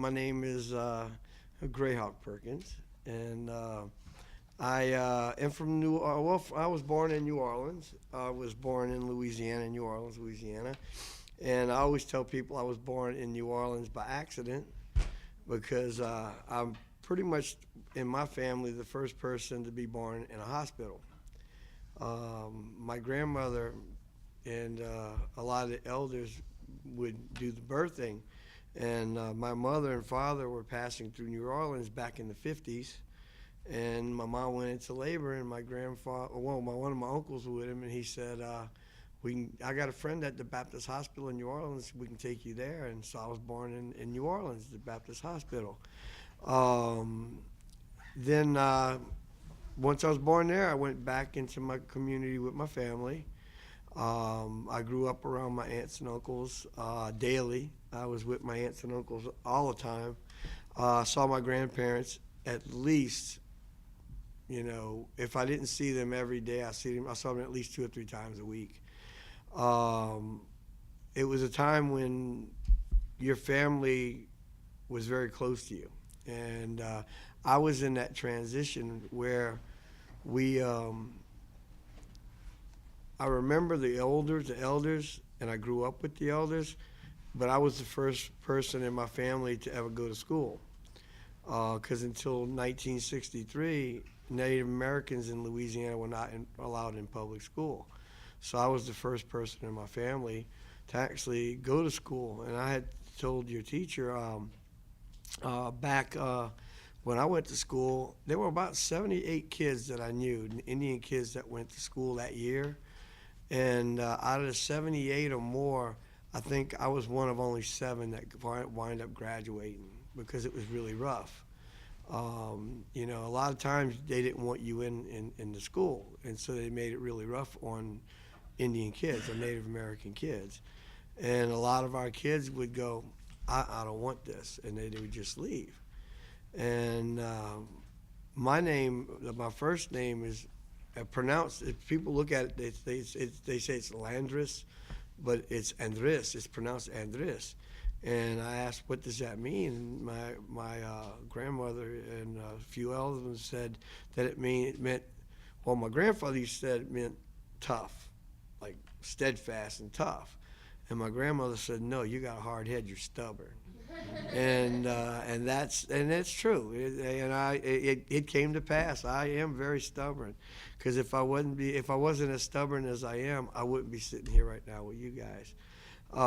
My name is GrayHawk Perkins, and I am from I was born in New Orleans. I was born in Louisiana, New Orleans, Louisiana. And I always tell people I was born in New Orleans by accident because I'm pretty much in my family the first person to be born in a hospital. My grandmother and a lot of the elders would do the birthing, and my mother and father were passing through New Orleans back in the 50s, and my mom went into labor, and my grandfather, well, one of my uncles was with him, and he said, I got a friend at the Baptist Hospital in New Orleans. We can take you there. And so I was born in New Orleans, the Baptist Hospital. Then once I was born there, I went back into my community with my family. I grew up around my aunts and uncles daily. I was with my aunts and uncles all the time. Saw my grandparents at least, if I didn't see them every day, I saw them at least 2 or 3 times a week. It was a time when your family was very close to you. And I was in that transition where I remember the elders, and I grew up with the elders, but I was the first person in my family to ever go to school. Because until 1963, Native Americans in Louisiana were not allowed in public school. So I was the first person in my family to actually go to school. And I had told your teacher back when I went to school, there were about 78 kids that I knew, Indian kids that went to school that year. And out of the 78 or more, I think I was one of only 7 that wind up graduating because it was really rough. A lot of times they didn't want you in the school, and so they made it really rough on Indian kids or Native American kids. And a lot of our kids would go, I don't want this, and they would just leave. And my first name is pronounced, if people look at it, they say it's Landris, but it's Andres. It's pronounced Andres. And I asked, what does that mean? And my grandmother and a few elders said that it meant, well, my grandfather said it meant tough, like steadfast and tough. And my grandmother said, no, you got a hard head, you're stubborn. and that's true. It came to pass. I am very stubborn, because if I wasn't as stubborn as I am, I wouldn't be sitting here right now with you guys. As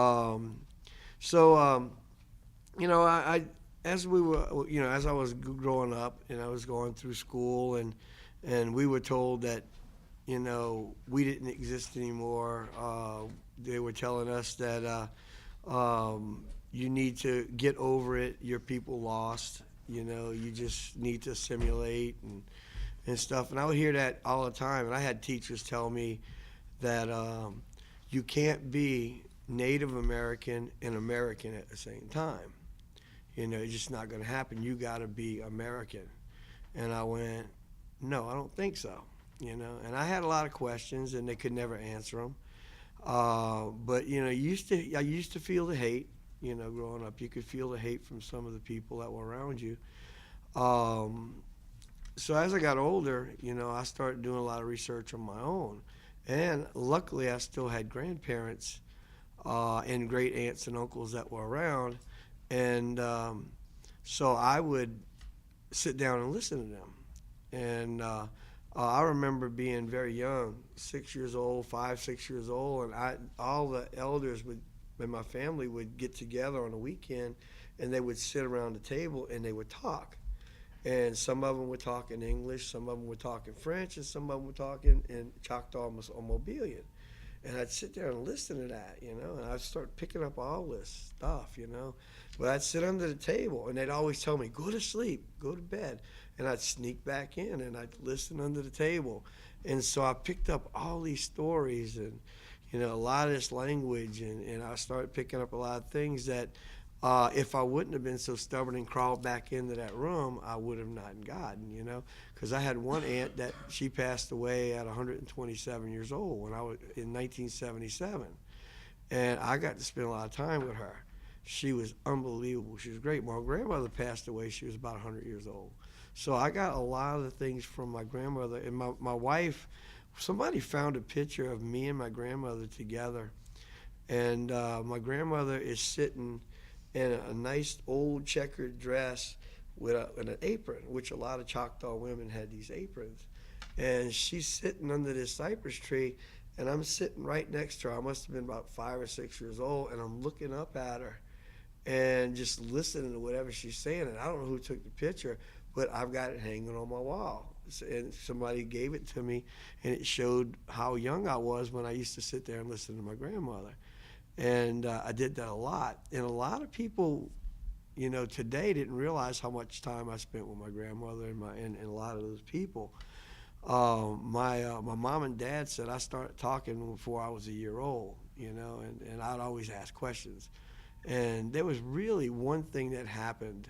I was growing up and I was going through school, and we were told that, we didn't exist anymore. They were telling us that you need to get over it. Your people lost. You just need to assimilate and stuff. And I would hear that all the time. And I had teachers tell me that you can't be Native American and American at the same time. It's just not going to happen. You got to be American. And I went, no, I don't think so. And I had a lot of questions, and they could never answer them. But I used to feel the hate. Growing up, you could feel the hate from some of the people that were around you. So as I got older, I started doing a lot of research on my own. And luckily, I still had grandparents and great aunts and uncles that were around. And so I would sit down and listen to them. And I remember being very young, 6 years old, 5, 6 years old, and all the elders in my family would get together on a weekend, and they would sit around the table and they would talk. And some of them would talk in English, some of them would talk in French, and some of them would talk in Choctaw or Mobilian. And I'd sit there and listen to that, and I'd start picking up all this stuff, But I'd sit under the table, and they'd always tell me, go to sleep, go to bed. And I'd sneak back in, and I'd listen under the table. And so I picked up all these stories and, a lot of this language, and I started picking up a lot of things that if I wouldn't have been so stubborn and crawled back into that room, I would have not gotten, because I had one aunt that she passed away at 127 years old when I was in 1977, and I got to spend a lot of time with her. She was unbelievable. She was great. My grandmother passed away. She was about 100 years old. So I got a lot of the things from my grandmother. And my wife, somebody found a picture of me and my grandmother together. And my grandmother is sitting in a nice old checkered dress with an apron, which a lot of Choctaw women had these aprons. And she's sitting under this cypress tree, and I'm sitting right next to her. I must have been about 5 or 6 years old, and I'm looking up at her and just listening to whatever she's saying. And I don't know who took the picture, but I've got it hanging on my wall. And somebody gave it to me, and it showed how young I was when I used to sit there and listen to my grandmother. And I did that a lot. And a lot of people, today didn't realize how much time I spent with my grandmother and a lot of those people. My mom and dad said I started talking before I was a year old, and I'd always ask questions. And there was really one thing that happened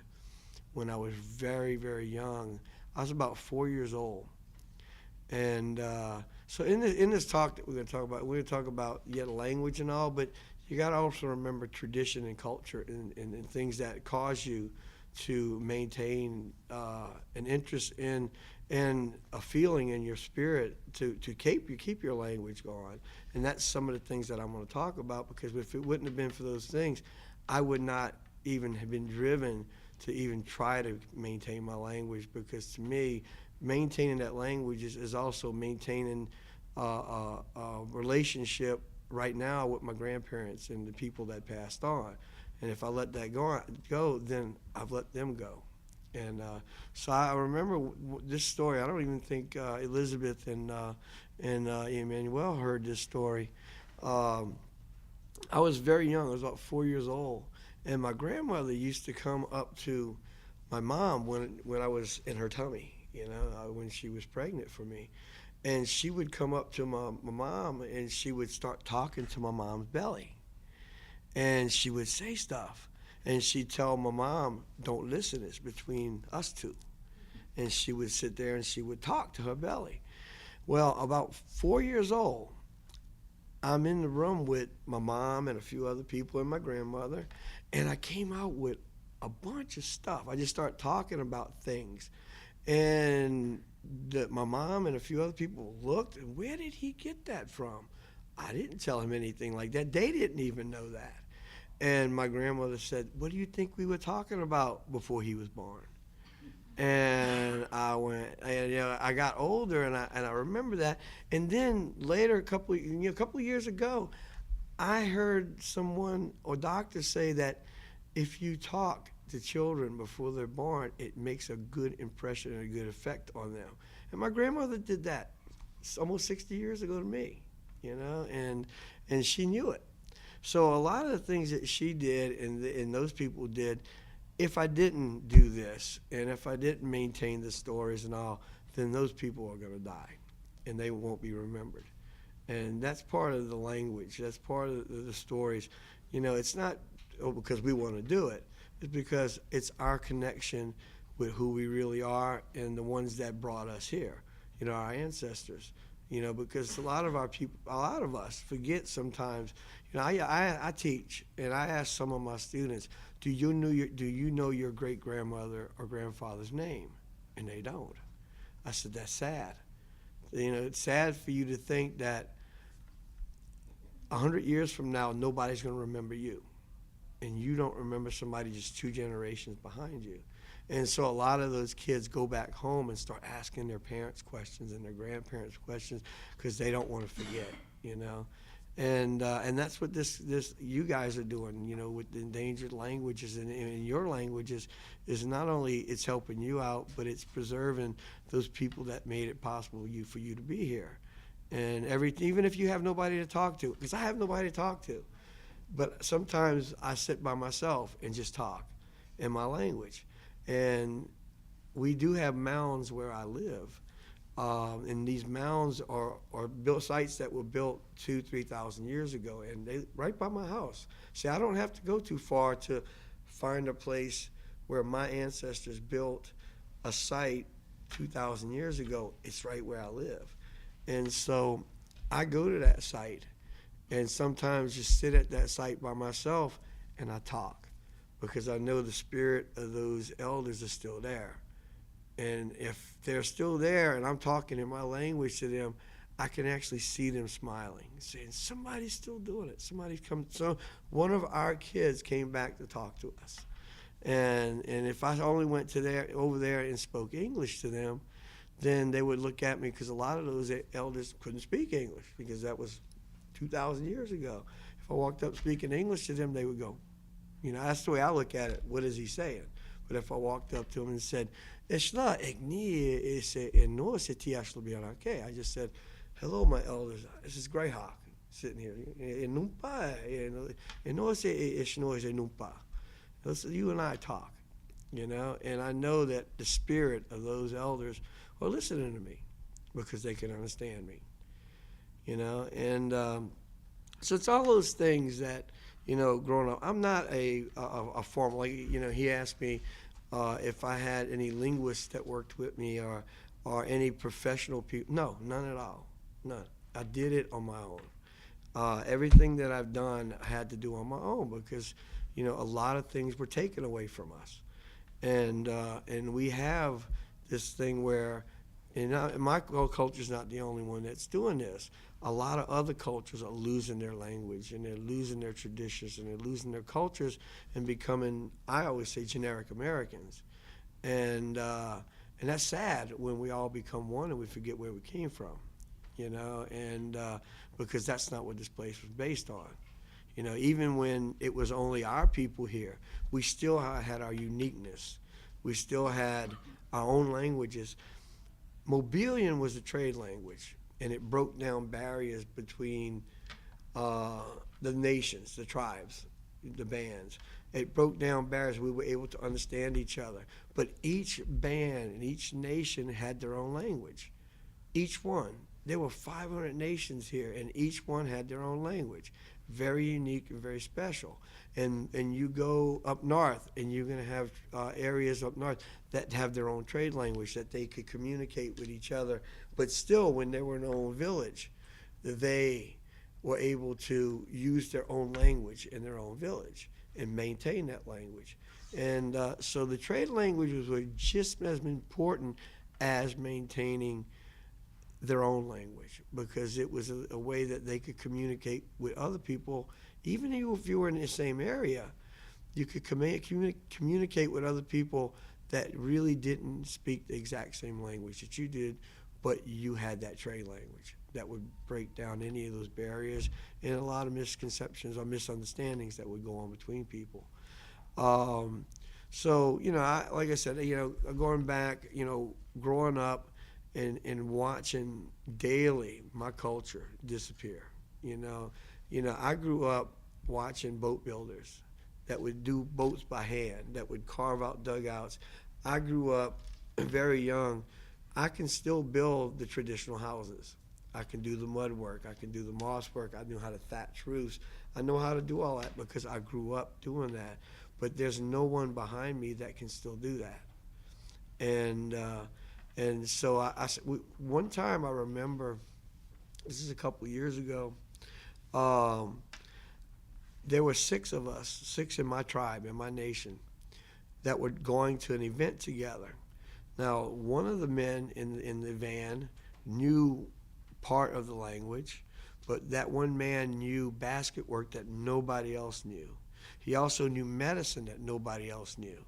when I was very, very young. I was about 4 years old. And so in this talk that we're going to talk about language and all, but you got to also remember tradition and culture and things that cause you to maintain an interest in and a feeling in your spirit to keep your language going. And that's some of the things that I'm going to talk about, because if it wouldn't have been for those things, I would not even have been driven to even try to maintain my language, because to me, maintaining that language is also maintaining a relationship right now with my grandparents and the people that passed on. And if I let that go, then I've let them go. And so I remember this story. I don't even think Elizabeth and Emmanuel heard this story. I was very young. I was about 4 years old. And my grandmother used to come up to my mom when I was in her tummy, when she was pregnant for me. And she would come up to my mom, and she would start talking to my mom's belly. And she would say stuff. And she'd tell my mom, don't listen, it's between us two. And she would sit there and she would talk to her belly. Well, about 4 years old, I'm in the room with my mom and a few other people and my grandmother, and I came out with a bunch of stuff. I just started talking about things. And my mom and a few other people looked, and where did he get that from? I didn't tell him anything like that. They didn't even know that. And my grandmother said, what do you think we were talking about before he was born? And I went, and I got older, and I remember that. And then later, a couple of years ago, I heard someone or doctors say that if you talk to children before they're born, it makes a good impression and a good effect on them. And my grandmother did that almost 60 years ago to me, and she knew it. So a lot of the things that she did and those people did, if I didn't do this and if I didn't maintain the stories and all, then those people are going to die and they won't be remembered. And that's part of the language. That's part of the stories. It's not because we want to do it. It's because it's our connection with who we really are and the ones that brought us here, our ancestors. Because a lot of us forget sometimes. I teach, and I ask some of my students, do you know your great grandmother or grandfather's name? And they don't. I said, that's sad. It's sad for you to think that 100 years from now, nobody's going to remember you, and you don't remember somebody just 2 generations behind you. And so a lot of those kids go back home and start asking their parents questions and their grandparents questions because they don't want to forget, And that's what this you guys are doing, with the endangered languages and your languages is not only it's helping you out, but it's preserving those people that made it possible for you to be here. And even if you have nobody to talk to, because I have nobody to talk to, but sometimes I sit by myself and just talk in my language. And we do have mounds where I live. And these mounds are built sites that were built 2,000-3,000 years ago, and they right by my house. See, I don't have to go too far to find a place where my ancestors built a site 2,000 years ago. It's right where I live. And so I go to that site and sometimes just sit at that site by myself and I talk. because I know the spirit of those elders is still there. And if they're still there and I'm talking in my language to them, I can actually see them smiling, saying, somebody's still doing it. Somebody's come. So one of our kids came back to talk to us. And if I only went to over there and spoke English to them, then they would look at me, because a lot of those elders couldn't speak English, because that was 2,000 years ago. If I walked up speaking English to them, they would go, that's the way I look at it. What is he saying? But if I walked up to them and said, I just said, hello, my elders. This is GrayHawk sitting here. You and I talk, and I know that the spirit of those elders are listening to me because they can understand me, and so it's all those things that, growing up. I'm not a formal, he asked me if I had any linguists that worked with me or any professional people. No, none at all, none. I did it on my own. Everything that I've done I had to do on my own, because a lot of things were taken away from us, and we have this thing where, my culture is not the only one that's doing this. A lot of other cultures are losing their language, and they're losing their traditions, and they're losing their cultures and becoming, I always say, generic Americans, and that's sad when we all become one and we forget where we came from, and because that's not what this place was based on. Even when it was only our people here, we still had our uniqueness. We still had our own languages. Mobilian was a trade language, and it broke down barriers between the nations, the tribes, the bands. It broke down barriers. We were able to understand each other. But each band and each nation had their own language. Each one. There were 500 nations here, and each one had their own language. Very unique and very special. And you go up north, and you're going to have areas up north that have their own trade language that they could communicate with each other. But still, when they were in their own village, they were able to use their own language in their own village and maintain that language. And so the trade languages were just as important as maintaining their own language, because it was a way that they could communicate with other people. Even if you were in the same area, you could communicate with other people that really didn't speak the exact same language that you did, but you had that trade language that would break down any of those barriers and a lot of misconceptions or misunderstandings that would go on between people. So, like I said, going back, growing up, and watching daily my culture disappear. I grew up watching boat builders that would do boats by hand, that would carve out dugouts. I grew up very young. I can still build the traditional houses. I can do the mud work. I can do the moss work. I know how to thatch roofs. I know how to do all that because I grew up doing that. But there's no one behind me that can still do that. And so one time I remember, this is a couple of years ago, there were 6 of us, 6 in my tribe, in my nation, that were going to an event together. Now, one of the men in the van knew part of the language, but that one man knew basket work that nobody else knew. He also knew medicine that nobody else knew.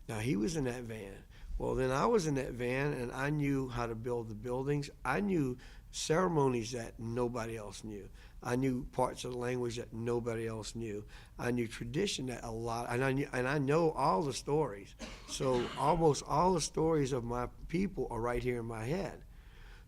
Now, he was in that van. Well, then I was in that van, and I knew how to build the buildings. I knew ceremonies that nobody else knew. I knew parts of the language that nobody else knew. I knew tradition that a lot, and I know all the stories. So almost all the stories of my people are right here in my head.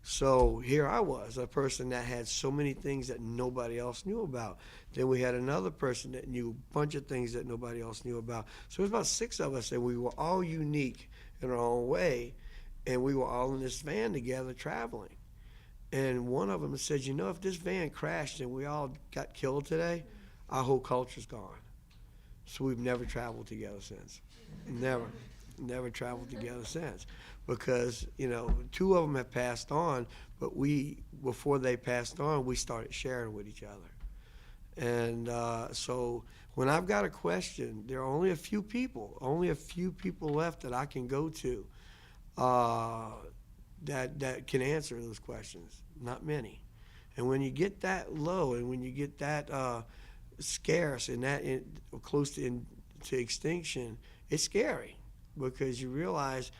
So here I was, a person that had so many things that nobody else knew about. Then we had another person that knew a bunch of things that nobody else knew about. So it was about 6 of us, and we were all unique in our own way, and we were all in this van together traveling. And one of them said, if this van crashed and we all got killed today, our whole culture's gone. So we've never traveled together since. Never traveled together since. Because, 2 of them have passed on, but before they passed on, we started sharing with each other. And so when I've got a question, there are only a few people left that I can go to uh, that can answer those questions. Not many. And when you get that low, and when you get that scarce, and close to extinction, it's scary because you realize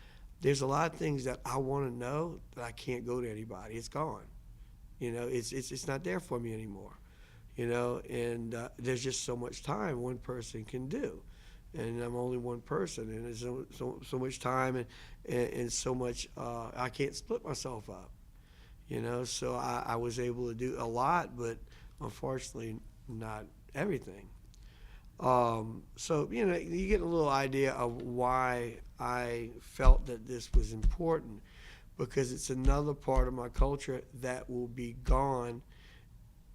there's a lot of things that I want to know that I can't go to anybody. It's gone. It's not there for me anymore. And there's just so much time one person can do, and I'm only one person, and there's so much time, and so much I can't split myself up. So I was able to do a lot, but unfortunately not everything. So you get a little idea of why I felt that this was important, because it's another part of my culture that will be gone.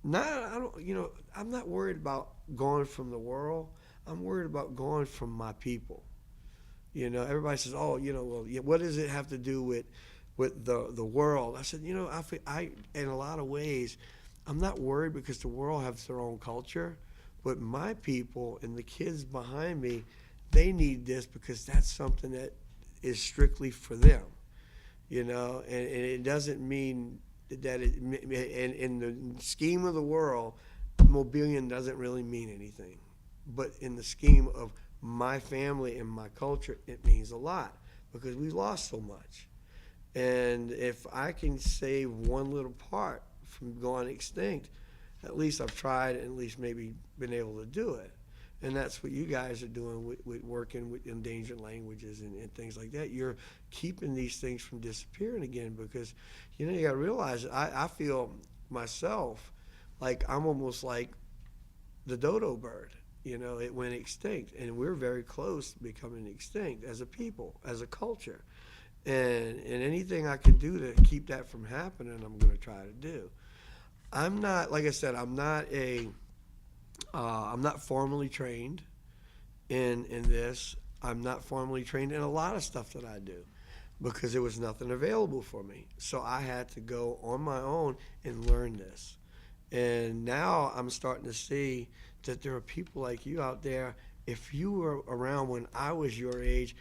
Not I don't I'm not worried about gone from the world. I'm worried about gone from my people. Everybody says, "Oh, well, yeah, what does it have to do with the world?" I said, I in a lot of ways, I'm not worried because the world has their own culture, but my people and the kids behind me, they need this because that's something that is strictly for them. And it doesn't mean that in the scheme of the world, Mobilian doesn't really mean anything. But in the scheme of my family and my culture, it means a lot because we lost so much. And if I can save one little part from going extinct, at least I've tried and at least maybe been able to do it. And that's what you guys are doing with working with endangered languages and things like that. You're keeping these things from disappearing again because, you got to realize I feel myself like I'm almost like the dodo bird. It went extinct, and we're very close to becoming extinct as a people, as a culture. And anything I can do to keep that from happening, I'm going to try to do. I'm not, like I said, I'm not formally trained in this. I'm not formally trained in a lot of stuff that I do because there was nothing available for me. So I had to go on my own and learn this. And now I'm starting to see that there are people like you out there. If you were around when I was your age,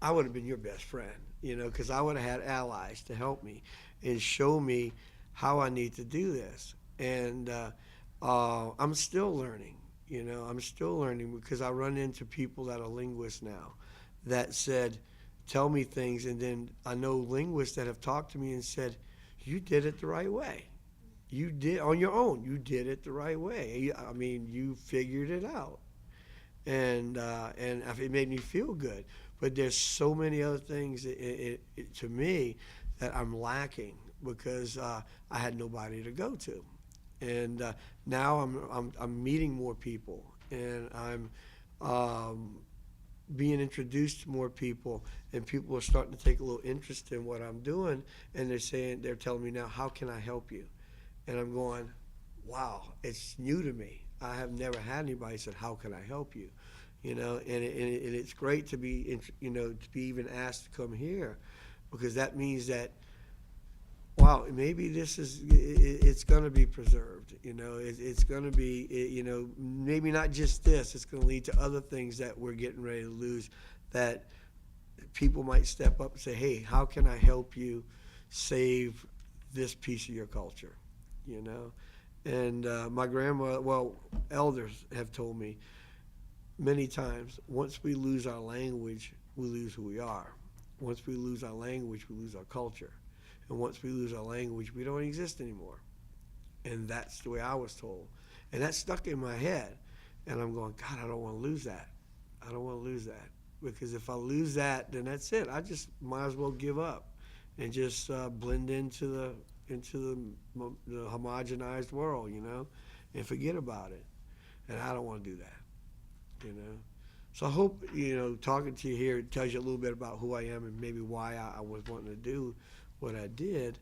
I would have been your best friend, because I would have had allies to help me and show me how I need to do this. And I'm still learning. I'm still learning because I run into people that are linguists now that said, tell me things. And then I know linguists that have talked to me and said, you did it the right way. You did on your own. You did it the right way. I mean, you figured it out. And it made me feel good. But there's so many other things to me that I'm lacking because I had nobody to go to. And now I'm meeting more people, and I'm being introduced to more people, and people are starting to take a little interest in what I'm doing, and they're telling me now, how can I help you? And I'm going, wow, it's new to me. I have never had anybody said, how can I help you? And it's great to be to be even asked to come here, because that means that, wow, maybe it's going to be preserved. It's going to be, maybe not just this. It's going to lead to other things that we're getting ready to lose, that people might step up and say, hey, how can I help you save this piece of your culture? And my grandma, elders have told me many times, once we lose our language, we lose who we are. Once we lose our language, we lose our culture. And once we lose our language, we don't exist anymore. And that's the way I was told. And that stuck in my head. And I'm going, God, I don't want to lose that. I don't want to lose that. Because if I lose that, then that's it. I just might as well give up and just blend into the homogenized world, and forget about it. And I don't want to do that, So I hope, talking to you here tells you a little bit about who I am and maybe why I was wanting to do what I did.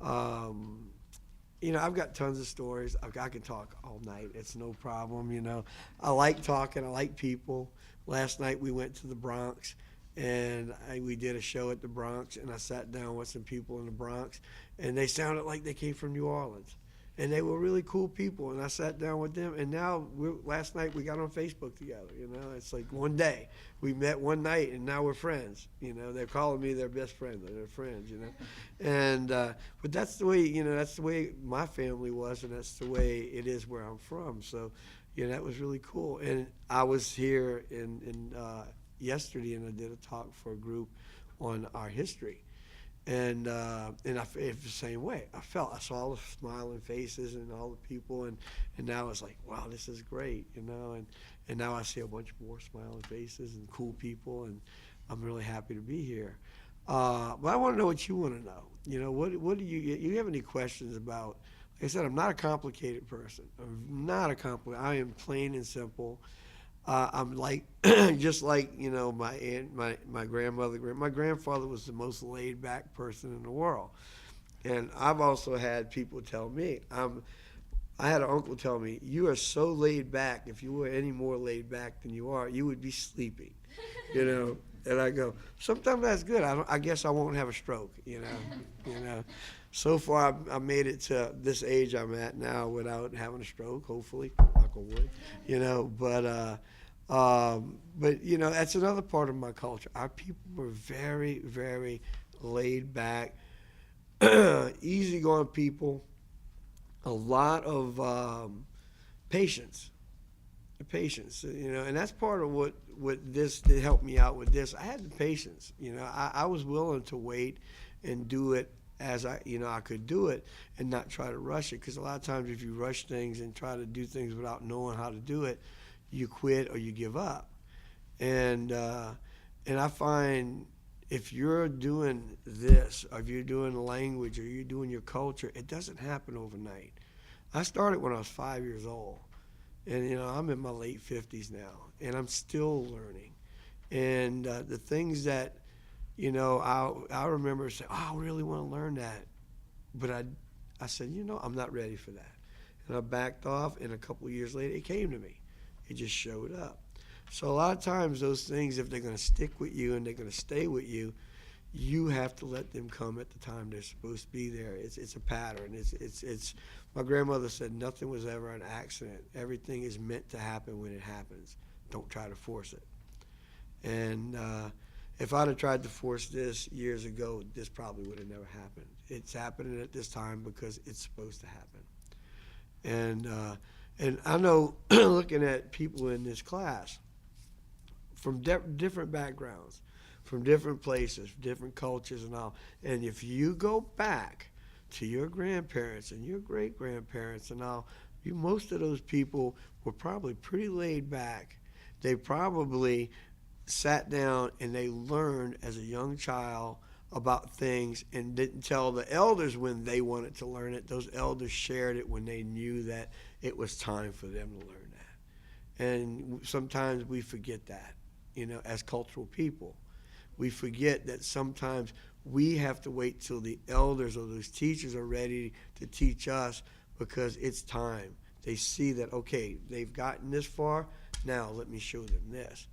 I've got tons of stories. I can talk all night. It's no problem, I like talking. I like people. Last night we went to the Bronx, and we did a show at the Bronx, and I sat down with some people in the Bronx, and they sounded like they came from New Orleans. and they were really cool people. And I sat down with them, and now last night we got on Facebook together. It's like one day we met one night, and now we're friends. They're calling me their best friend. They're friends. And but that's the way that's the way my family was, and that's the way it is where I'm from. So that was really cool. And I was here in yesterday, and I did a talk for a group on our history. And I felt the same way. I saw all the smiling faces and all the people, and now it's like, wow, this is great, and now I see a bunch more smiling faces and cool people, and I'm really happy to be here. But I want to know what you want to know. What do you have any questions about? Like I said, I'm not a complicated person. I am plain and simple. I'm like, just like my aunt, my grandmother. My grandfather was the most laid back person in the world, and I've also had people tell me, I had an uncle tell me, you are so laid back. If you were any more laid back than you are, you would be sleeping, And I go, sometimes that's good. I guess I won't have a stroke, So far, I made it to this age I'm at now without having a stroke, hopefully, knock on wood, but that's another part of my culture. Our people were very, very laid back, easygoing people, a lot of patience, and that's part of what this did help me out with this. I had the patience, I was willing to wait and do it as I could do it and not try to rush it, because a lot of times if you rush things and try to do things without knowing how to do it, you quit or you give up. And I find if you're doing this, or if you're doing language, or you're doing your culture, it doesn't happen overnight. I started when I was 5 years old, and I'm in my late 50s now, and I'm still learning. And the things that I remember saying, oh, I really want to learn that, but I said, I'm not ready for that, and I backed off. And a couple of years later, it came to me. It just showed up. So a lot of times those things, if they're going to stick with you and they're going to stay with you, you have to let them come at the time they're supposed to be there. It's a pattern. It's my grandmother said nothing was ever an accident. Everything is meant to happen when it happens. Don't try to force it. And if I'd have tried to force this years ago, this probably would have never happened. It's happening at this time because it's supposed to happen. And I know, looking at people in this class from different backgrounds, from different places, different cultures and all, and if you go back to your grandparents and your great-grandparents and all, most of those people were probably pretty laid back. They probably sat down and they learned as a young child about things and didn't tell the elders when they wanted to learn it. Those elders shared it when they knew that it was time for them to learn that. And sometimes we forget that, as cultural people. We forget that sometimes we have to wait till the elders or those teachers are ready to teach us, because it's time. They see that, okay, they've gotten this far, now let me show them this.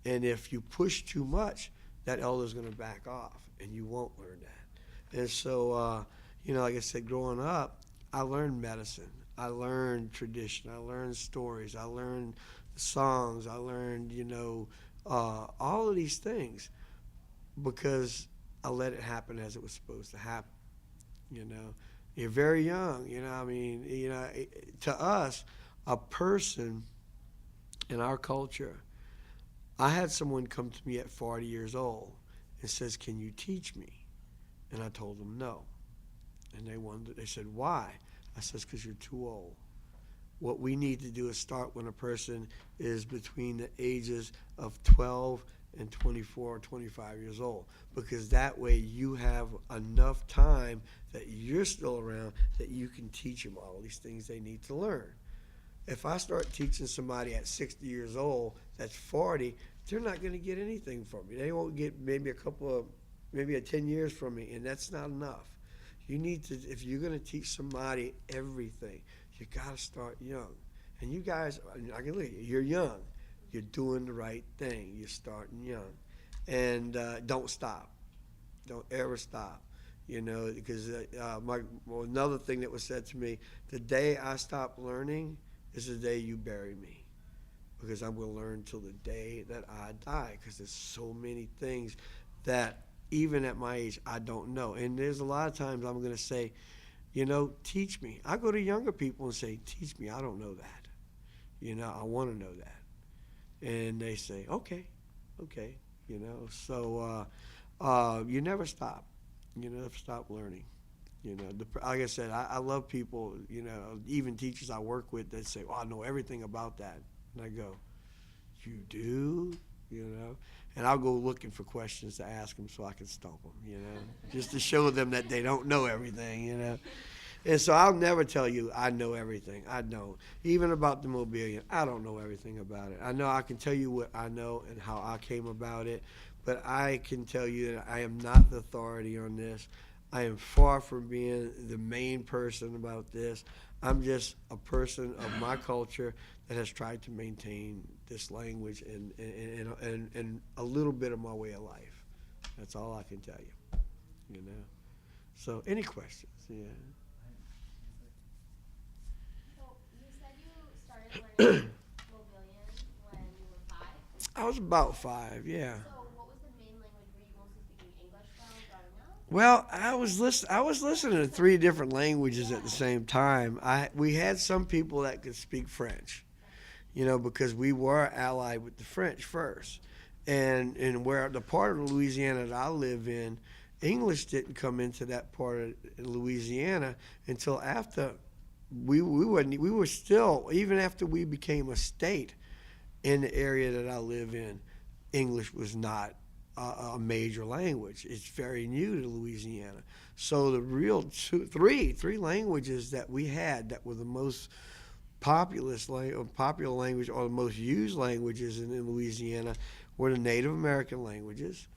And if you push too much, that elder's going to back off, and you won't learn that. And so, like I said, growing up, I learned medicine. I learned tradition. I learned stories. I learned songs. I learned, all of these things because I let it happen as it was supposed to happen. You're very young. To us, a person in our culture, I had someone come to me at 40 years old and says, can you teach me? And I told them no. And they said, why? I says, because you're too old. What we need to do is start when a person is between the ages of 12 and 24 or 25 years old, because that way you have enough time that you're still around that you can teach them all these things they need to learn. If I start teaching somebody at 60 years old that's 40, they're not going to get anything from me. They won't get maybe a 10 years from me, and that's not enough. You need to, if you're going to teach somebody everything, you got to start young. And you guys, I can look at you, you're young. You're doing the right thing. You're starting young. And don't stop. Don't ever stop. because well, another thing that was said to me, the day I stop learning is the day you bury me, because I'm going to learn till the day that I die, because there's so many things that even at my age I don't know. And there's a lot of times I'm going to say, teach me. I go to younger people and say, teach me. I don't know that. I want to know that. And they say, okay, okay. So you never stop. You never stop learning. Like I said, I love people, even teachers I work with that say, oh, I know everything about that. And I go, you do? And I'll go looking for questions to ask them so I can stump them, just to show them that they don't know everything. And so I'll never tell you I know everything. I don't. Even about the Mobilian, I don't know everything about it. I know I can tell you what I know and how I came about it, but I can tell you that I am not the authority on this. I am far from being the main person about this. I'm just a person of my culture that has tried to maintain this language and a little bit of my way of life. That's all I can tell you. So any questions? Yeah. Mobilian when you were 5? I was about 5, yeah. So what was the main language? Were you mostly speaking English growing up? Well, I was listening to 3 different languages at the same time. We had some people that could speak French, because we were allied with the French first. And where the part of Louisiana that I live in, English didn't come into that part of Louisiana until after we were still, even after we became a state in the area that I live in, English was not a major language. It's very new to Louisiana. So the real three languages that we had that were the most popular language or the most used languages in Louisiana were the Native American languages,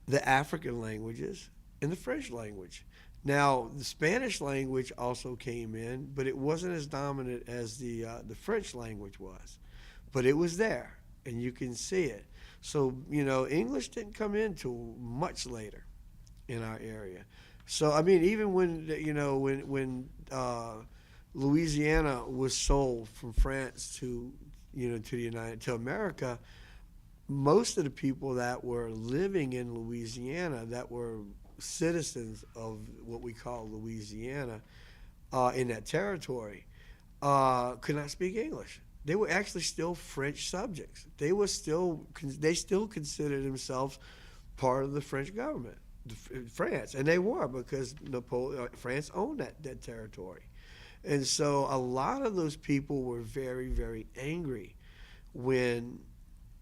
the African languages, and the French language. Now, the Spanish language also came in, but it wasn't as dominant as the French language was. But it was there, and you can see it. So, English didn't come in till much later in our area. So, I mean, even when Louisiana was sold from France to to America, most of the people that were living in Louisiana that were citizens of what we call Louisiana in that territory could not speak English. They were actually still French subjects. They still considered themselves part of the French government, France, and they were, because France owned that territory. And so a lot of those people were very, very angry when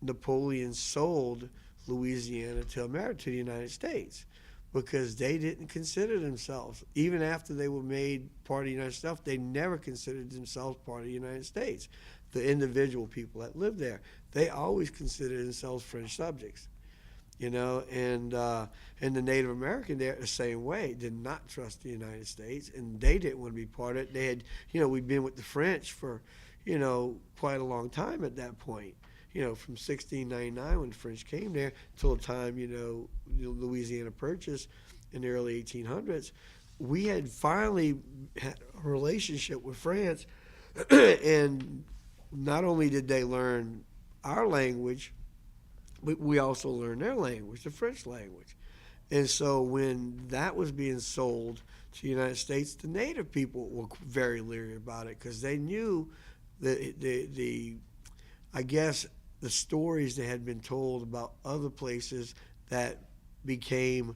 Napoleon sold Louisiana to America, to the United States, because they didn't consider themselves, even after they were made part of the United States, they never considered themselves part of the United States. The individual people that lived there, they always considered themselves French subjects, and the Native American there the same way, did not trust the United States, and they didn't want to be part of it. They had, we'd been with the French for, quite a long time at that point. From 1699 when the French came there till the time, Louisiana Purchase in the early 1800s, we had finally had a relationship with France, and not only did they learn our language, but we also learned their language, the French language. And so when that was being sold to the United States, the native people were very leery about it, because they knew the stories that had been told about other places that became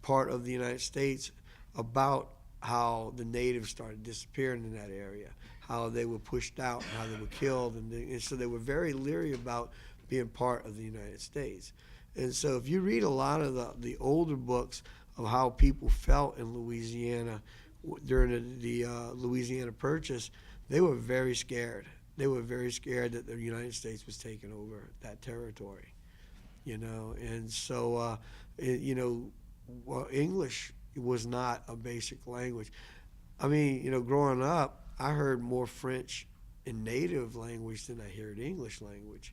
part of the United States about how the natives started disappearing in that area, how they were pushed out, how they were killed, and so they were very leery about being part of the United States. And so if you read a lot of the older books of how people felt in Louisiana during the Louisiana Purchase, they were very scared. They were very scared that the United States was taking over that territory, and so, English was not a basic language. I mean, growing up, I heard more French in native language than I heard English language.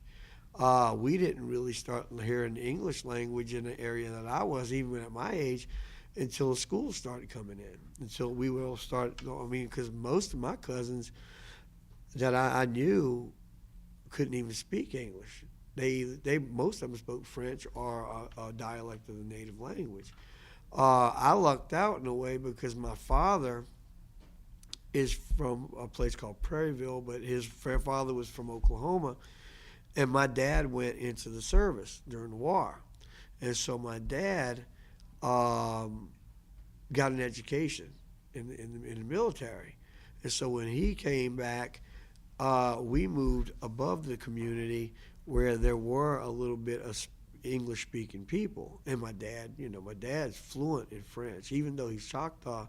We didn't really start hearing English language in the area that I was, even at my age, until the schools started coming in, until we will start. I mean, because most of my cousins that I knew couldn't even speak English. They most of them spoke French or a dialect of the native language. I lucked out in a way because my father is from a place called Prairieville, but his father was from Oklahoma, and my dad went into the service during the war, and so my dad got an education in the military, and so when he came back, we moved above the community where there were a little bit of English speaking people, and my dad, my dad's fluent in French, even though he's Choctaw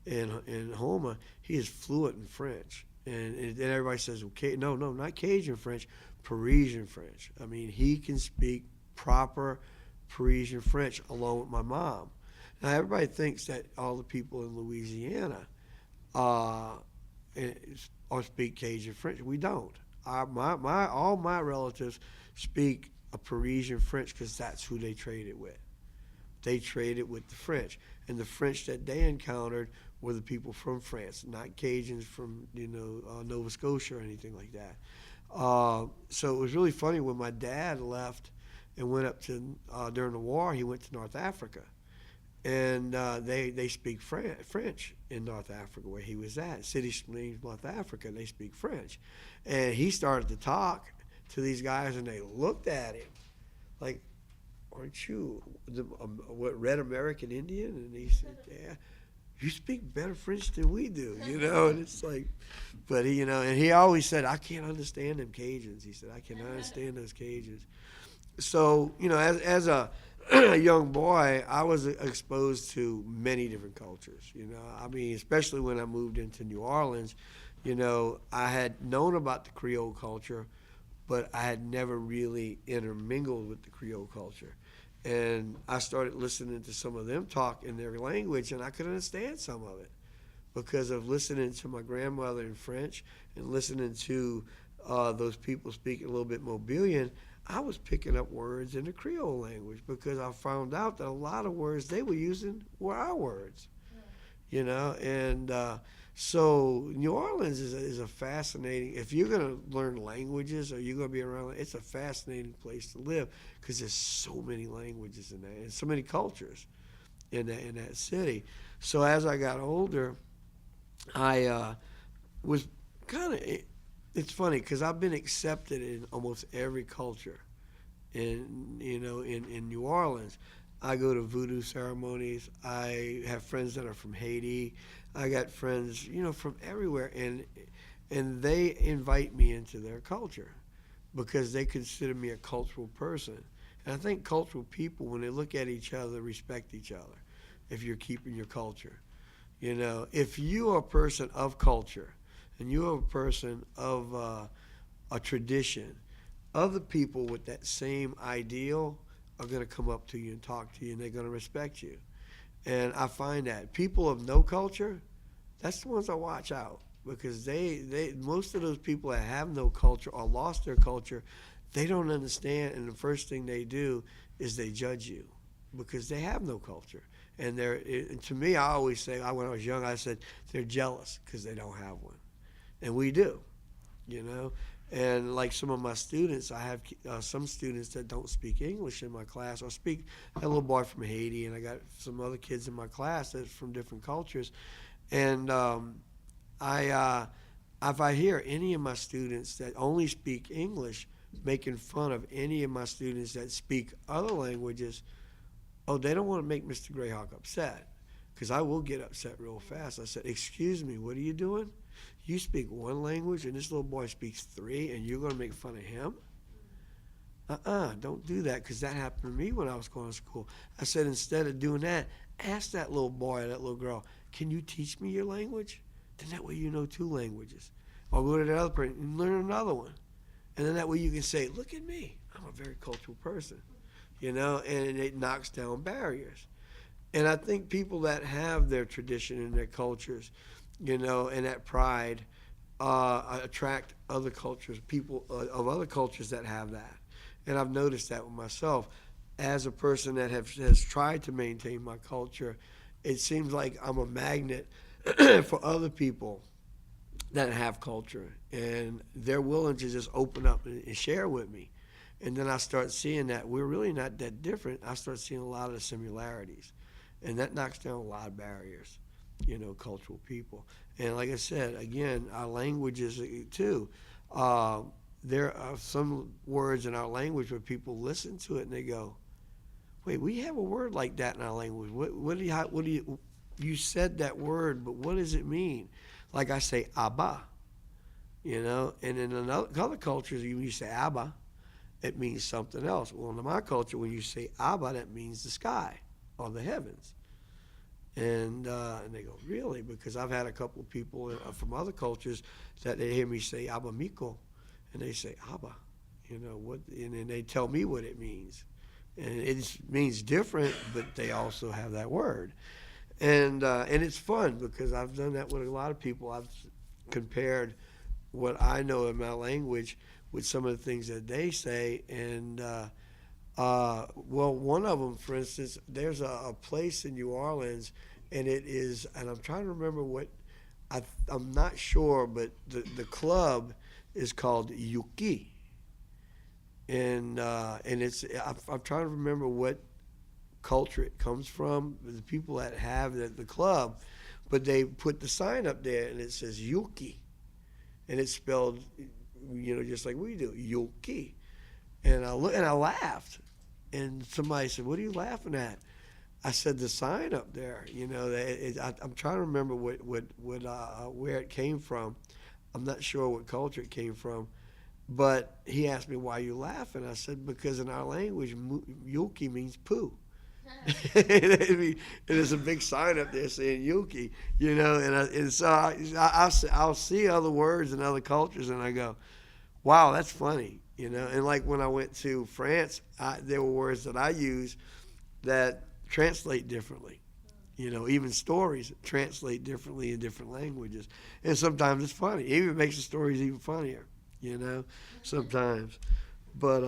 in Houma, he is fluent in French. And everybody says, okay, no, not Cajun French, Parisian French. I mean, he can speak proper Parisian French along with my mom. Now, everybody thinks that all the people in Louisiana or speak Cajun French. We don't. All my relatives speak a Parisian French because that's who they traded with. They traded with the French, and the French that they encountered were the people from France, not Cajuns from Nova Scotia or anything like that. So it was really funny when my dad left and went up to during the war. He went to North Africa, and they speak French in North Africa where he was at. City Springs, North Africa, they speak French, and he started to talk to these guys, and they looked at him like, "Aren't you what red American Indian?" And he said, "Yeah, you speak better French than we do," And it's like, but and he always said, "I can't understand them Cajuns." He said, "I cannot understand those Cajuns." So as a young boy, I was exposed to many different cultures. I mean, especially when I moved into New Orleans, I had known about the Creole culture, but I had never really intermingled with the Creole culture. And I started listening to some of them talk in their language, and I could understand some of it because of listening to my grandmother in French and listening to those people speaking a little bit Mobilian. I was picking up words in the Creole language because I found out that a lot of words they were using were our words, and so New Orleans is a fascinating, if you're going to learn languages or you're going to be around, it's a fascinating place to live because there's so many languages in that and so many cultures in that city. So as I got older, I was kind of, it's funny because I've been accepted in almost every culture in New Orleans. I go to voodoo ceremonies. I have friends that are from Haiti. I got friends, from everywhere, and they invite me into their culture because they consider me a cultural person. And I think cultural people, when they look at each other, respect each other if you're keeping your culture. If you are a person of culture and you are a person of a tradition, other people with that same ideal are going to come up to you and talk to you, and they're going to respect you. And I find that people of no culture, that's the ones I watch out because they most of those people that have no culture or lost their culture, they don't understand, and the first thing they do is they judge you because they have no culture. And to me, I always say, when I was young, I said they're jealous because they don't have one, and we do, And like some of my students, I have some students that don't speak English in my class. I had a little boy from Haiti, and I got some other kids in my class that's from different cultures. And if I hear any of my students that only speak English making fun of any of my students that speak other languages, they don't want to make Mr. GrayHawk upset because I will get upset real fast. I said, "Excuse me, what are you doing? You speak one language and this little boy speaks three and you're going to make fun of him? Don't do that because that happened to me when I was going to school." I said, instead of doing that, ask that little boy or that little girl, "Can you teach me your language?" Then that way you know two languages. Or go to the other person and learn another one. And then that way you can say, "Look at me. I'm a very cultural person." And it knocks down barriers. And I think people that have their tradition and their cultures, and that pride attract other cultures, people of other cultures that have that. And I've noticed that with myself as a person that has tried to maintain my culture it seems like I'm a magnet for other people that have culture, and they're willing to just open up and share with me. And then I start seeing that we're really not that different. I start seeing a lot of the similarities, and that knocks down a lot of barriers, cultural people. And like I said, again, our languages too. Uh, there are some words in our language where people listen to it and they go, "Wait, we have a word like that in our language. You said that word, but what does it mean?" Like I say, "Abba," and in other cultures, when you say "Abba," it means something else. Well, in my culture, when you say "Abba," that means the sky or the heavens. And they go, "Really?" Because I've had a couple of people from other cultures that they hear me say "Abba Miko," and they say "Abba," what, and then they tell me what it means, and it means different, but they also have that word, and it's fun because I've done that with a lot of people. I've compared what I know in my language with some of the things that they say, and well, one of them, for instance, there's a place in New Orleans, and I'm trying to remember what, I'm not sure, but the club is called Yuki, and I'm trying to remember what culture it comes from, the people that have the club, but they put the sign up there, and it says Yuki, and it's spelled, just like we do, Yuki. And I laughed, and somebody said, "What are you laughing at?" I said, "The sign up there." I'm trying to remember where it came from. I'm not sure what culture it came from, but he asked me, "Why are you laughing?" I said, "Because in our language, Yuki means poo." And there's a big sign up there saying Yuki, and so I'll see other words in other cultures, and I go, "Wow, that's funny." And like when I went to France, there were words that I use that translate differently. Even stories translate differently in different languages. And sometimes it's funny. It even makes the stories even funnier, sometimes. But,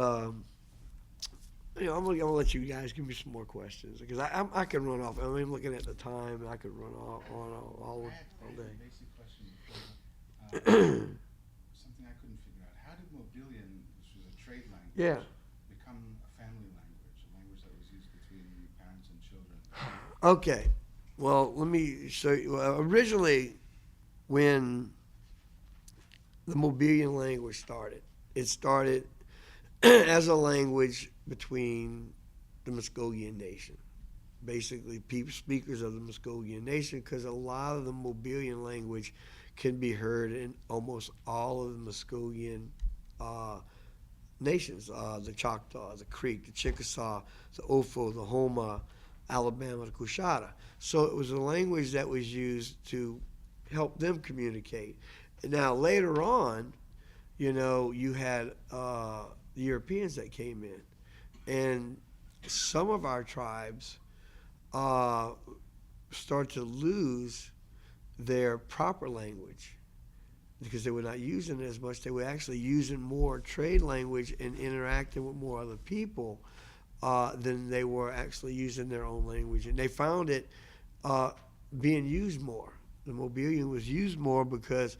I'm gonna let you guys give me some more questions because I can run off. I'm looking at the time, and I could run off on all I day. had a basic question before. Something I couldn't figure out. How did Mobilian, which was a trade language, Yeah. become a family language, a language that was used between parents and children? Okay. Well, let me show you. Originally, when the Mobilian language started, it started as a language between the Muskogean Nation. Basically, people, speakers of the Muskogean Nation, because a lot of the Mobilian language can be heard in almost all of the Muskogean uh, nations, the Choctaw, the Creek, the Chickasaw, the Ofo, the Homa, Alabama, the Coushatta. So it was a language that was used to help them communicate. Now, later on, you had the Europeans that came in, and some of our tribes uh, start to lose their proper language because they were not using it as much. They were actually using more trade language and interacting with more other people than they were actually using their own language. And they found it being used more. The Mobilian was used more because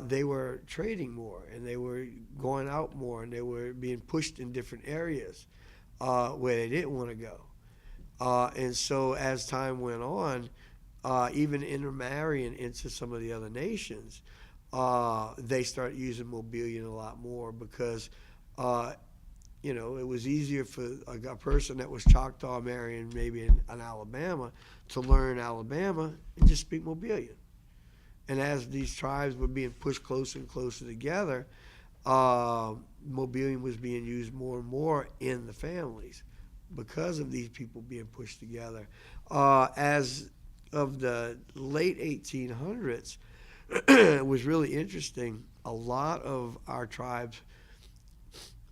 they were trading more and they were going out more and they were being pushed in different areas where they didn't want to go. And so as time went on, even intermarrying into some of the other nations, they start using Mobilian a lot more because, it was easier for a person that was Choctaw marrying maybe in Alabama to learn Alabama and just speak Mobilian. And as these tribes were being pushed closer and closer together, Mobilian was being used more and more in the families because of these people being pushed together. As of the late 1800s, it was really interesting. A lot of our tribes,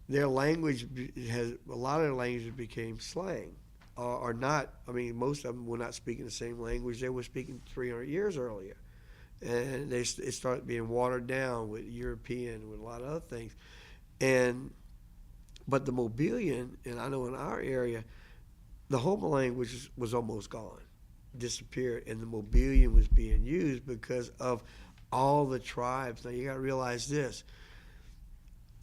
their language a lot of their languages became slang, or not. I mean, most of them were not speaking the same language they were speaking 300 years earlier, and it started being watered down with European, with a lot of other things, and but the Mobilian, and I know in our area, the Houma language was almost gone disappeared, and the Mobilian was being used because of all the tribes. Now you got to realize this: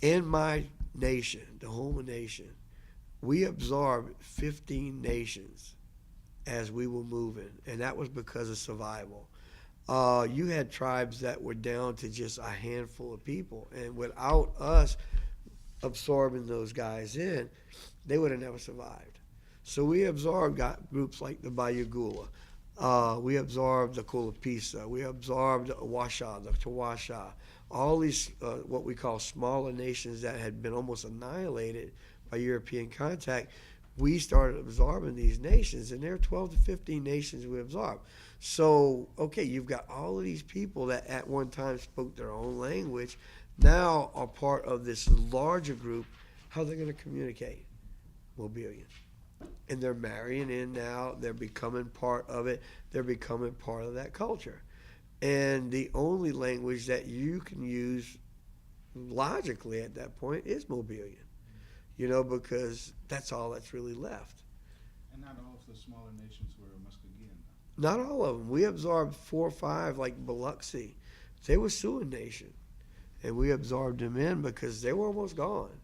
in my nation, the Homa Nation, we absorbed 15 nations as we were moving, and that was because of survival. You had tribes that were down to just a handful of people, and without us absorbing those guys in, they would have never survived. So we absorbed groups like the Bayagula. We absorbed the Kulapisa. We absorbed the Washa, the Tawasha. All these, what we call smaller nations that had been almost annihilated by European contact. We started absorbing these nations, and there are 12 to 15 nations we absorbed. So, okay, you've got all of these people that at one time spoke their own language, now are part of this larger group. How are they going to communicate? Mobilian. And they're marrying in now. They're becoming part of it. They're becoming part of that culture. And the only language that you can use logically at that point is Mobilian. Because that's all that's really left. And not all of the smaller nations were Muskegean. Not all of them. We absorbed 4 or 5, like Biloxi. They were Sioux Nation, and we absorbed them in because they were almost gone.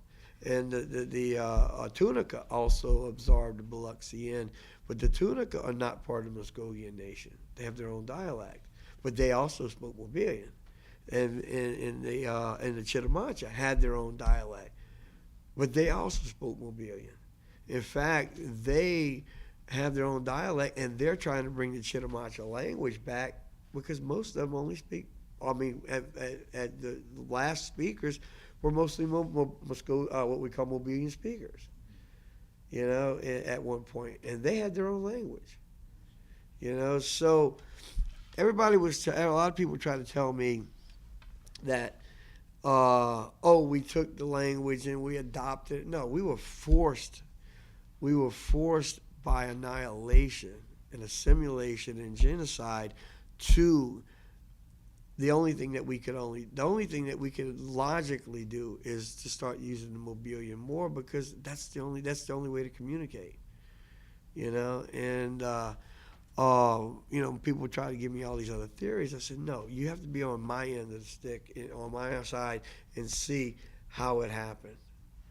And the Tunica also absorbed Biloxi in, but the Tunica are not part of the Muskegean Nation. They have their own dialect, but they also spoke Mobilian, and the Chitimacha had their own dialect. But they also spoke Mobilian. In fact, they have their own dialect, and they're trying to bring the Chitimacha language back because most of them only speak. At the last speakers were mostly what we call Mobilian speakers. At one point, and they had their own language. So everybody was. A lot of people try to tell me that. We took the language and we adopted it. No, we were forced. We were forced by annihilation and assimilation and genocide to the only thing that we could logically do is to start using the Mobilian more because that's the only way to communicate. People try to give me all these other theories. I said, no, you have to be on my end of the stick, on my side, and see how it happened.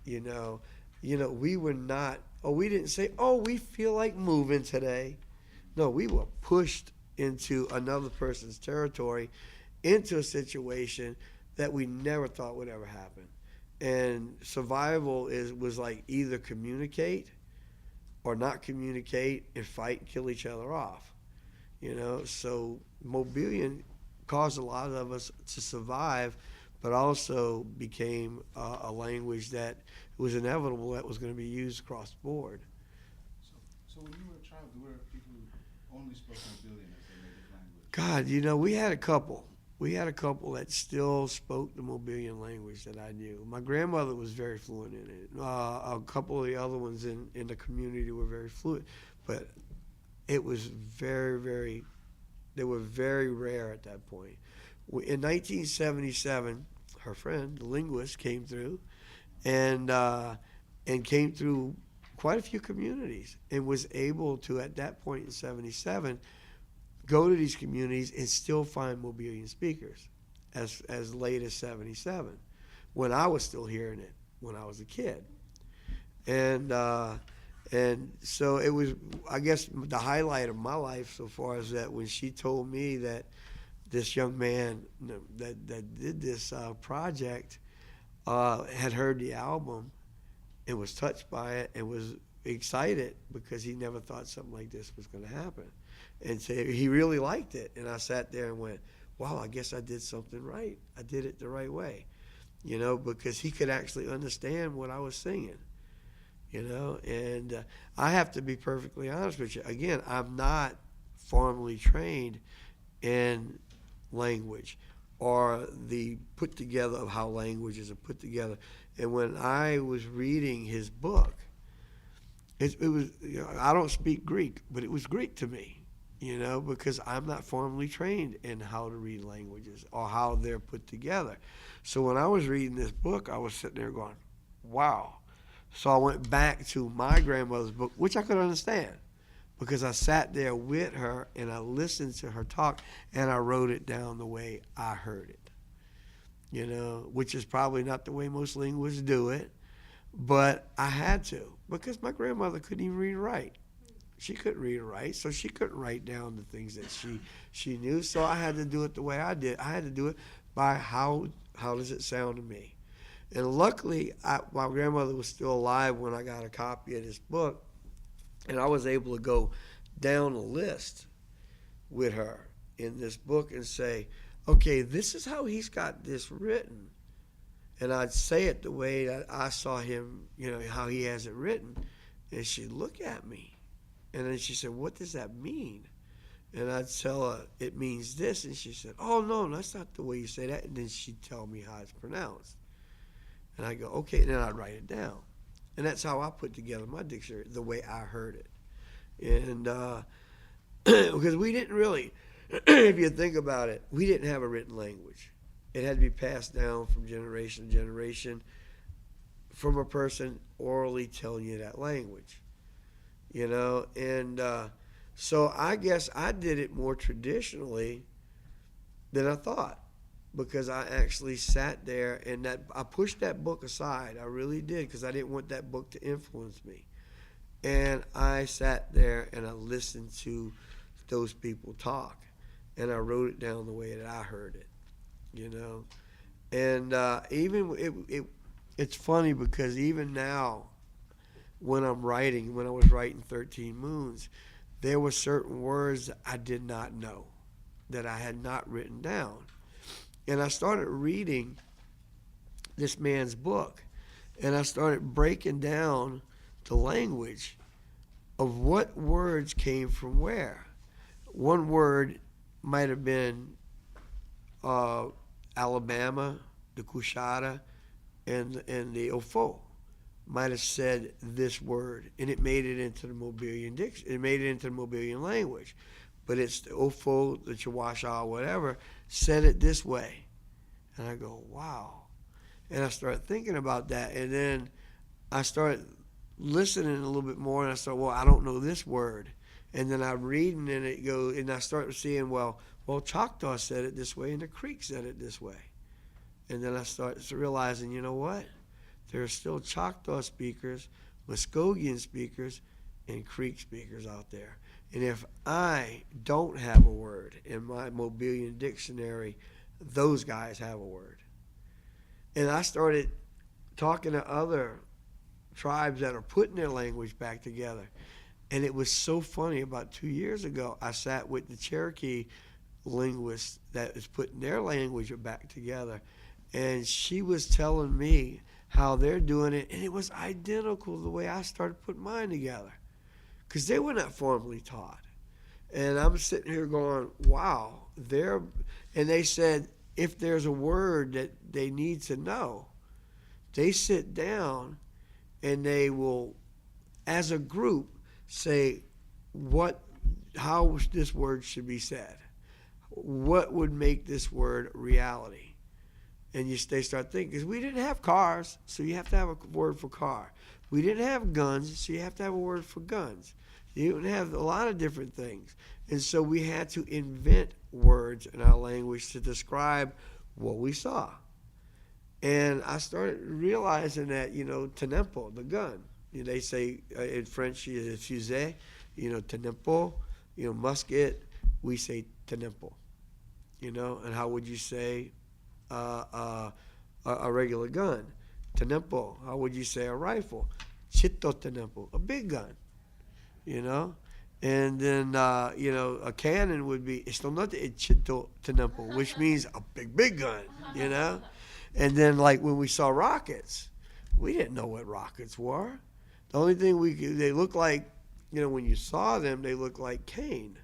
We were not, we didn't say, we feel like moving today. No, we were pushed into another person's territory, into a situation that we never thought would ever happen. And survival was like either communicate or not communicate and fight and kill each other off. So Mobilian caused a lot of us to survive, but also became a language that was inevitable that was going to be used across the board. So when you were a child, there were people who only spoke Mobilian as their native language? God, we had a couple. We had a couple that still spoke the Mobilian language that I knew. My grandmother was very fluent in it. A couple of the other ones in the community were very fluent, but it was they were very rare at that point. In 1977, her friend, the linguist, came through and came through quite a few communities and was able to, at that point in 77, go to these communities and still find Mobilian speakers as late as 77, when I was still hearing it when I was a kid. And so it was, I guess, the highlight of my life so far is that when she told me that this young man that did this project had heard the album and was touched by it and was excited because he never thought something like this was going to happen. And so he really liked it. And I sat there and went, wow, I guess I did something right. I did it the right way, because he could actually understand what I was singing, And I have to be perfectly honest with you. Again, I'm not formally trained in language or the put together of how languages are put together. And when I was reading his book, it was, I don't speak Greek, but it was Greek to me. Because I'm not formally trained in how to read languages or how they're put together. So when I was reading this book, I was sitting there going, wow. So I went back to my grandmother's book, which I could understand. because I sat there with her and I listened to her talk and I wrote it down the way I heard it. Which is probably not the way most linguists do it, but I had to because my grandmother couldn't even read or write. She couldn't read or write, so she couldn't write down the things that she knew. So I had to do it the way I did. I had to do it by how does it sound to me. And luckily, my grandmother was still alive when I got a copy of this book, and I was able to go down a list with her in this book and say, okay, this is how he's got this written. And I'd say it the way that I saw him, how he has it written. And she'd look at me. And then she said, what does that mean? And I'd tell her, it means this. And she said, oh, no, that's not the way you say that. And then she'd tell me how it's pronounced. And I'd go, okay, and then I'd write it down. And that's how I put together my dictionary, the way I heard it. And because we didn't really, if you think about it, we didn't have a written language. It had to be passed down from generation to generation from a person orally telling you that language. And so I guess I did it more traditionally than I thought, because I actually sat there and I pushed that book aside. I really did, because I didn't want that book to influence me. And I sat there and I listened to those people talk, and I wrote it down the way that I heard it, And it's funny because even now, when I was writing 13 Moons, there were certain words that I did not know, that I had not written down. And I started reading this man's book, and I started breaking down the language of what words came from where. One word might have been Alabama, the Cushada, and the Ofo might have said this word, and it made it into the Mobilian diction. It made it into the Mobilian language, but it's the Ofo, the Chawasha, whatever, said it this way, and I go, wow, and I started thinking about that, and then I started listening a little bit more, and I started, well, I don't know this word, and then I'm reading, and it goes, and I started seeing, well, Choctaw said it this way, and the Creek said it this way, and then I started realizing, you know what? There are still Choctaw speakers, Muskogean speakers, and Creek speakers out there. And if I don't have a word in my Mobilian dictionary, those guys have a word. And I started talking to other tribes that are putting their language back together. And it was so funny. About 2 years ago, I sat with the Cherokee linguist that is putting their language back together. And she was telling me how they're doing it, and it was identical to the way I started putting mine together, because they were not formally taught. And I'm sitting here going, wow, and they said if there's a word that they need to know, they sit down and they will, as a group, say how this word should be said. What would make this word reality? And they start thinking, because we didn't have cars, so you have to have a word for car. We didn't have guns, so you have to have a word for guns. You didn't have a lot of different things. And so we had to invent words in our language to describe what we saw. And I started realizing that, tenempo, the gun. They say in French, fusil, tenempo, musket, we say tenempo. And how would you say a regular gun? Tenempo. How would you say a rifle? Chito tenempo, a big gun. And then a cannon would be estonate chito tenempo, which means a big gun. And then like when we saw rockets, we didn't know what rockets were. The only thing they look like, when you saw them, they look like cane.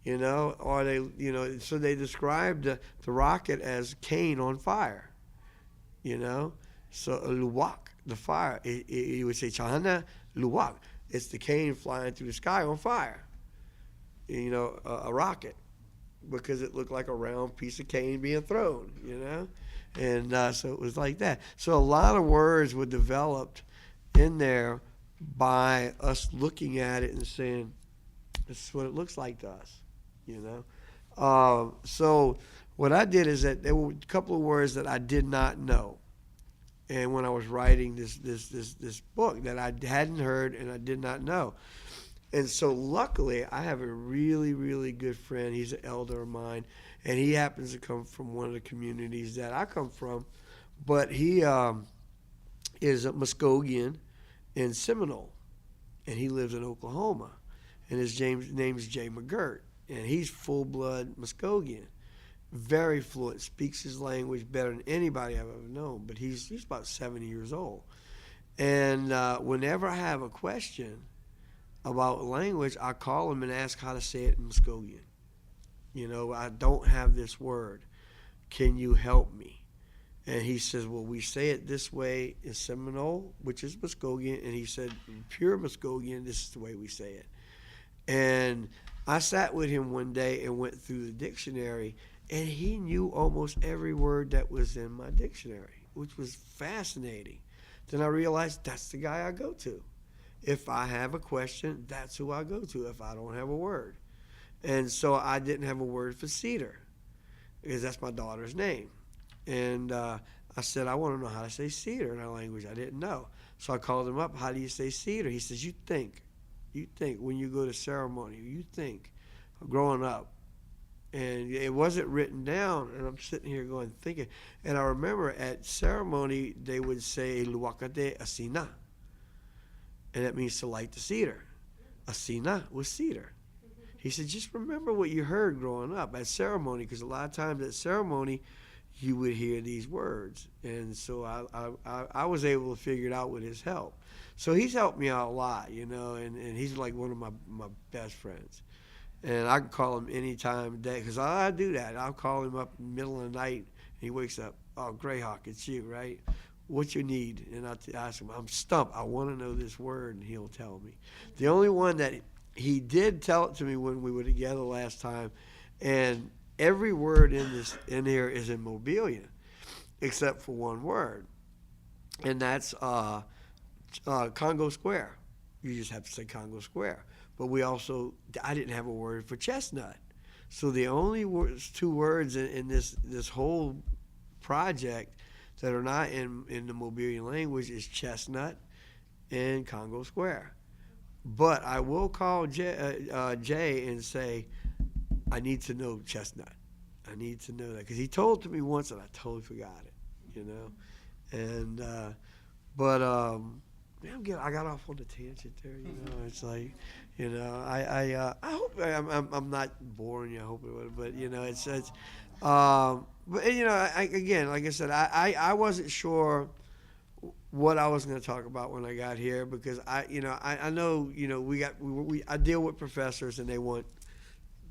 Or they, so they described the rocket as cane on fire, So luwak, the fire, you would say chahana luwak. It's the cane flying through the sky on fire, a rocket, because it looked like a round piece of cane being thrown, And so it was like that. So a lot of words were developed in there by us looking at it and saying, This is what it looks like to us, you know. So what I did is that there were a couple of words that I did not know, and when I was writing this book that I hadn't heard and I did not know. And so luckily, I have a really, really good friend. He's an elder of mine, and he happens to come from one of the communities that I come from. But he is a Muskogean in Seminole, and he lives in Oklahoma. And his name is Jay McGirt, and he's full-blood Muskogean. Very fluent, speaks his language better than anybody I've ever known. But he's about 70 years old. And whenever I have a question about language, I call him and ask how to say it in Muskogean. You know, I don't have this word. Can you help me? And he says, well, we say it this way in Seminole, which is Muskogean. And he said, in pure Muskogean, this is the way we say it. And I sat with him one day and went through the dictionary, and he knew almost every word that was in my dictionary, which was fascinating. Then I realized that's the guy I go to. If I have a question, that's who I go to if I don't have a word. And so I didn't have a word for cedar because that's my daughter's name. And I said, I want to know how to say cedar in our language. I didn't know. So I called him up. How do you say cedar? He says, you think when you go to ceremony, you think growing up. And it wasn't written down. And I'm sitting here going, thinking. And I remember at ceremony, they would say, Luakate Asina. And that means to light the cedar. Asina was cedar. He said, just remember what you heard growing up at ceremony, because a lot of times at ceremony, you would hear these words. And so I was able to figure it out with his help. So he's helped me out a lot, you know, and he's like one of my best friends. And I can call him any time of day, because I do that. I'll call him up in the middle of the night, and he wakes up, oh, GrayHawk, it's you, right? What you need? And I ask him, I'm stumped. I want to know this word, and he'll tell me. The only one that he did tell it to me when we were together last time, and every word in here is in Mobilian, except for one word, and that's Congo Square. You just have to say Congo Square. But I didn't have a word for chestnut. So the only two words in this whole project that are not in the Mobilian language is chestnut and Congo Square. But I will call Jay and say, I need to know chestnut. I need to know that. Because he told it to me once and I totally forgot it, you know. And, man, I got off on the tangent there, you know. It's like, you know, I hope I'm not boring you. I hope it would, but you know, but you know, again, like I said, I wasn't sure what I was going to talk about when I got here, because I know, you know, I deal with professors and they want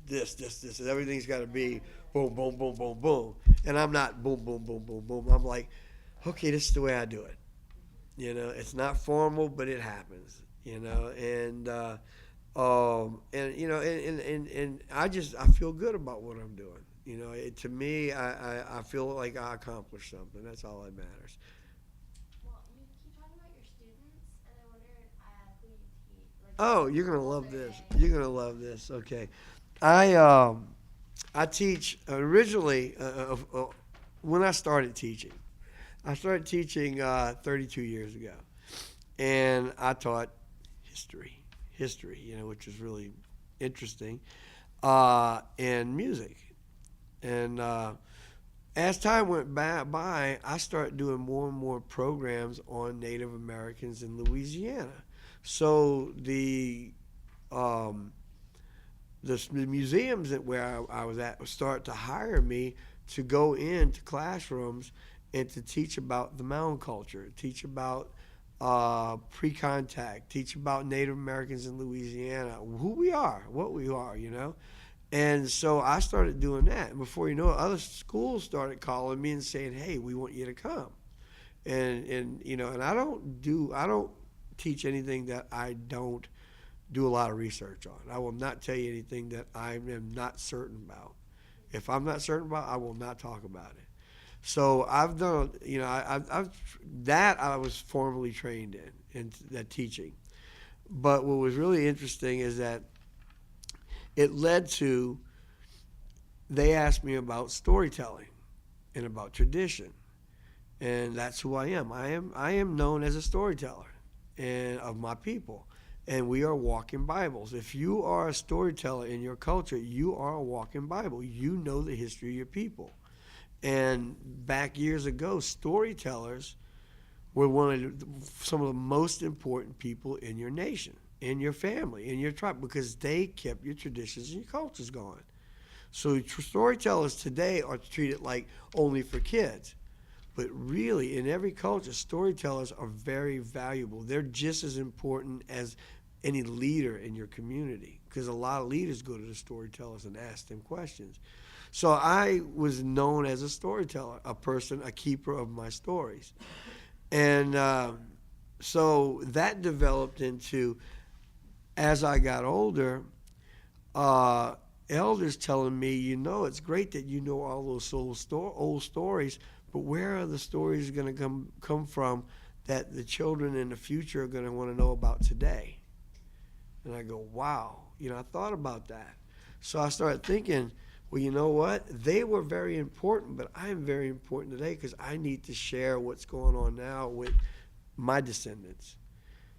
this, and everything's got to be boom, boom, boom, boom, boom, and I'm not boom, boom, boom, boom, boom. I'm like, okay, this is the way I do it. You know, it's not formal, but it happens. You know, and you know, and I feel good about what I'm doing. You know, to me, I feel like I accomplished something. That's all that matters. Well, you keep talking about your students, and I wonder who you teach. Like, Oh, you're gonna love this. You're gonna love this. Okay, I teach originally when I started teaching. I started teaching 32 years ago, and I taught history, you know, which is really interesting, and music. And as time went by, I started doing more and more programs on Native Americans in Louisiana. So the museums where I was at would start to hire me to go into classrooms and to teach about the mound culture, teach about pre-contact, teach about Native Americans in Louisiana, who we are, what we are, you know. And so I started doing that. And before you know it, other schools started calling me and saying, hey, we want you to come. And you know, and I don't teach anything that I don't do a lot of research on. I will not tell you anything that I am not certain about. If I'm not certain about, I will not talk about it. So I've done, you know, I was formally trained in that teaching. But what was really interesting is that it led to, they asked me about storytelling and about tradition. And that's who I am. I am known as a storyteller and of my people. And we are walking Bibles. If you are a storyteller in your culture, you are a walking Bible. You know the history of your people. And back years ago, storytellers were some of the most important people in your nation, in your family, in your tribe, because they kept your traditions and your cultures going. So storytellers today are treated like only for kids. But really, in every culture, storytellers are very valuable. They're just as important as any leader in your community, because a lot of leaders go to the storytellers and ask them questions. So I was known as a storyteller, a keeper of my stories. And so that developed into, as I got older, elders telling me, it's great that you know all those old stories, but where are the stories going to come from that the children in the future are going to want to know about today? And I go, wow, I thought about that. So I started thinking, well, you know what? They were very important, but I am very important today because I need to share what's going on now with my descendants.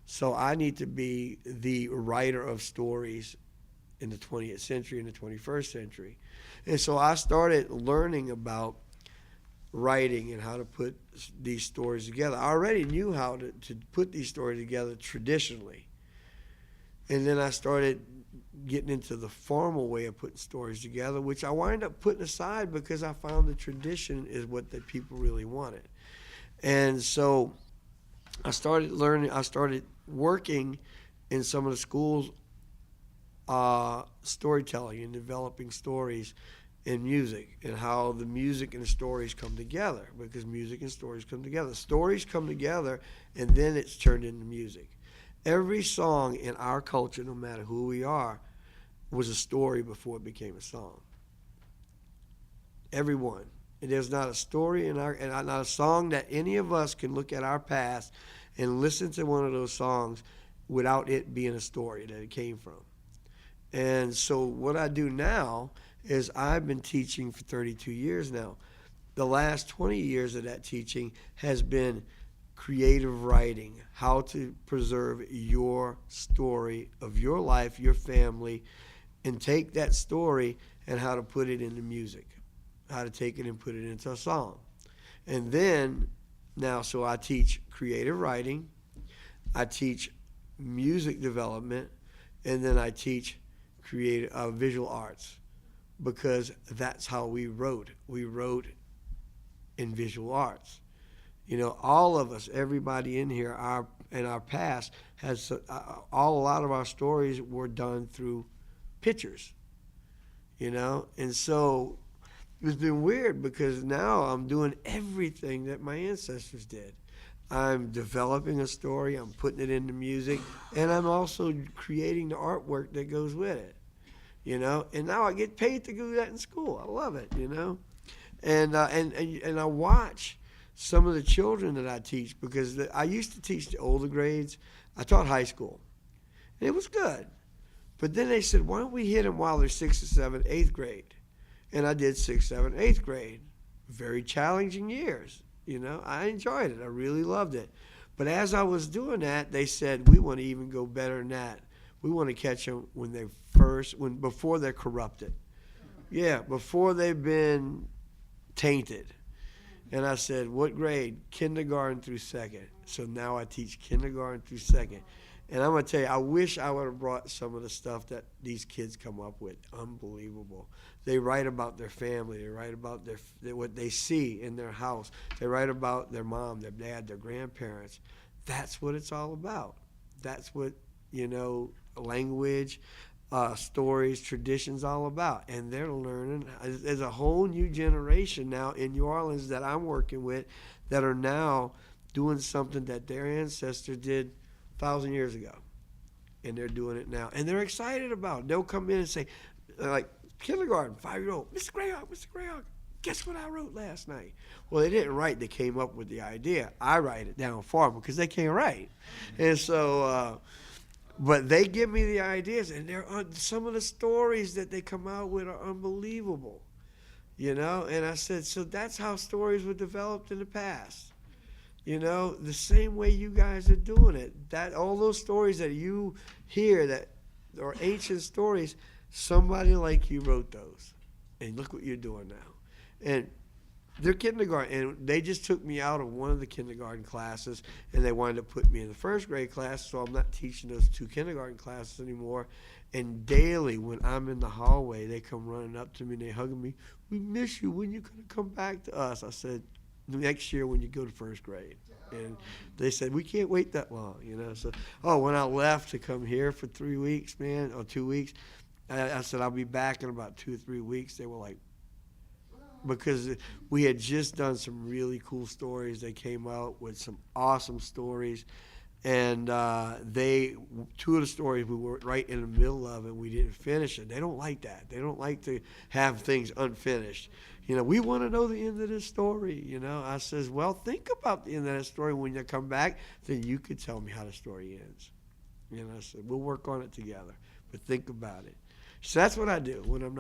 So I need to be the writer of stories in the 20th century and the 21st century. And so I started learning about writing and how to put these stories together. I already knew how to put these stories together traditionally. And then I started getting into the formal way of putting stories together, which I wind up putting aside because I found the tradition is what the people really wanted. And so I started working in some of the schools, storytelling and developing stories in music, and how the music and the stories come together, because music and stories come together. Stories come together, and then it's turned into music. Every song in our culture, no matter who we are, was a story before it became a song. Everyone. And there's not a story and not a song that any of us can look at our past and listen to one of those songs without it being a story that it came from. And so what I do now is, I've been teaching for 32 years now. The last 20 years of that teaching has been creative writing, how to preserve your story of your life, your family, and take that story and how to put it into music, how to take it and put it into a song. And then now, so I teach creative writing, I teach music development, and then I teach visual arts, because that's how we wrote. We wrote in visual arts. All of us, everybody in here, in our past, has a lot of our stories were done through pictures, and so it's been weird because now I'm doing everything that my ancestors did. I'm developing a story, I'm putting it into music, and I'm also creating the artwork that goes with it, and now I get paid to do that in school. I love it, and I watch some of the children that I teach, because I used to teach the older grades. I taught high school, and it was good. But then they said, why don't we hit them while they're 6th, 7th, 8th grade? And I did 6th, 7th, 8th grade. Very challenging years. I enjoyed it. I really loved it. But as I was doing that, they said, we want to even go better than that. We want to catch them before they're corrupted. Yeah, before they've been tainted. And I said, what grade? Kindergarten through 2nd. So now I teach kindergarten through 2nd. And I'm going to tell you, I wish I would have brought some of the stuff that these kids come up with. Unbelievable. They write about their family. They write about what they see in their house. They write about their mom, their dad, their grandparents. That's what it's all about. That's what, language, stories, traditions all about. And they're learning. There's a whole new generation now in New Orleans that I'm working with that are now doing something that their ancestors did 1,000 years ago. And they're doing it now. And they're excited about it. They'll come in and say, like, kindergarten, 5-year-old, Mr. GrayHawk, guess what I wrote last night? Well, they didn't write. They came up with the idea. I write it down for them because they can't write. And so But they give me the ideas, and some of the stories that they come out with are unbelievable, you know. And I said, so that's how stories were developed in the past, you know, the same way you guys are doing it. That all those stories that you hear that are ancient stories, somebody like you wrote those, and look what you're doing now. And they're kindergarten, and they just took me out of one of the kindergarten classes, and they wanted to put me in the first grade class, so I'm not teaching those two kindergarten classes anymore. And daily, when I'm in the hallway, they come running up to me and they hugging me. We miss you. When you gonna come back to us? I said, next year when you go to first grade. And they said, we can't wait that long, you know. So, when I left to come here for 3 weeks, man, or 2 weeks, I said I'll be back in about 2 or 3 weeks. They were like, because we had just done some really cool stories. They came out with some awesome stories, and two of the stories we were right in the middle of, and we didn't finish it. They don't like that. They don't like to have things unfinished. You know, we want to know the end of this story. You know, I says, well, think about the end of that story when you come back. Then you could tell me how the story ends. You know, so we'll work on it together, but think about it. So that's what I do when I'm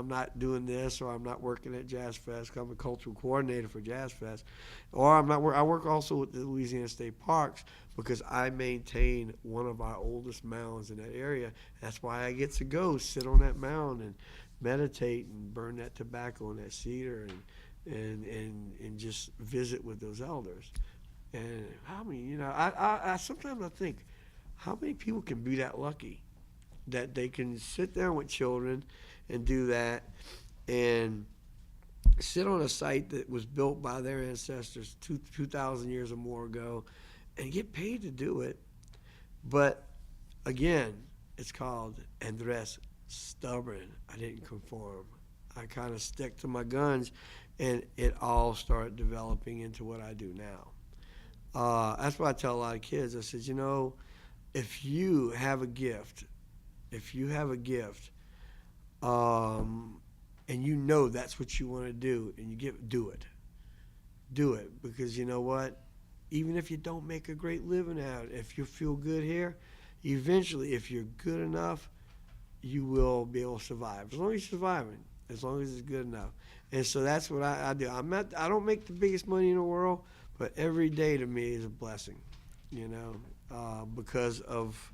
not doing this, or I'm not working at Jazz Fest. I'm a cultural coordinator for Jazz Fest, or I work also with the Louisiana State Parks, because I maintain one of our oldest mounds in that area. That's why I get to go sit on that mound and meditate and burn that tobacco and that cedar and just visit with those elders. And how many, you know, I sometimes I think, how many people can be that lucky that they can sit down with children and do that, and sit on a site that was built by their ancestors 2,000 years or more ago and get paid to do it. But again, it's called Andres stubborn. I didn't conform. I kind of stuck to my guns, and it all started developing into what I do now. That's what I tell a lot of kids. I said, you know, if you have a gift, and you know that's what you want to do, and do it, because you know what? Even if you don't make a great living out of it, if you feel good here, eventually, if you're good enough, you will be able to survive. As long as you're surviving, as long as it's good enough. And so that's what I do. I don't make the biggest money in the world, but every day to me is a blessing, you know, because of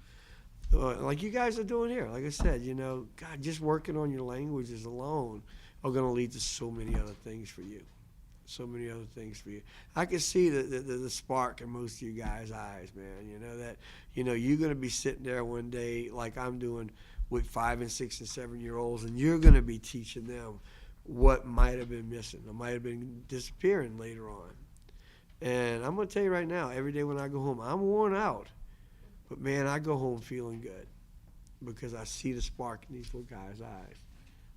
like you guys are doing here. Like I said, you know, God, just working on your languages alone are going to lead to so many other things for you. So many other things for you. I can see the spark in most of you guys' eyes, man. You know that, you know, you're going to be sitting there one day like I'm doing with 5 and 6 and 7 year olds, and you're going to be teaching them what might have been missing or might have been disappearing later on. And I'm going to tell you right now, every day when I go home, I'm worn out. But, man, I go home feeling good because I see the spark in these little guys' eyes.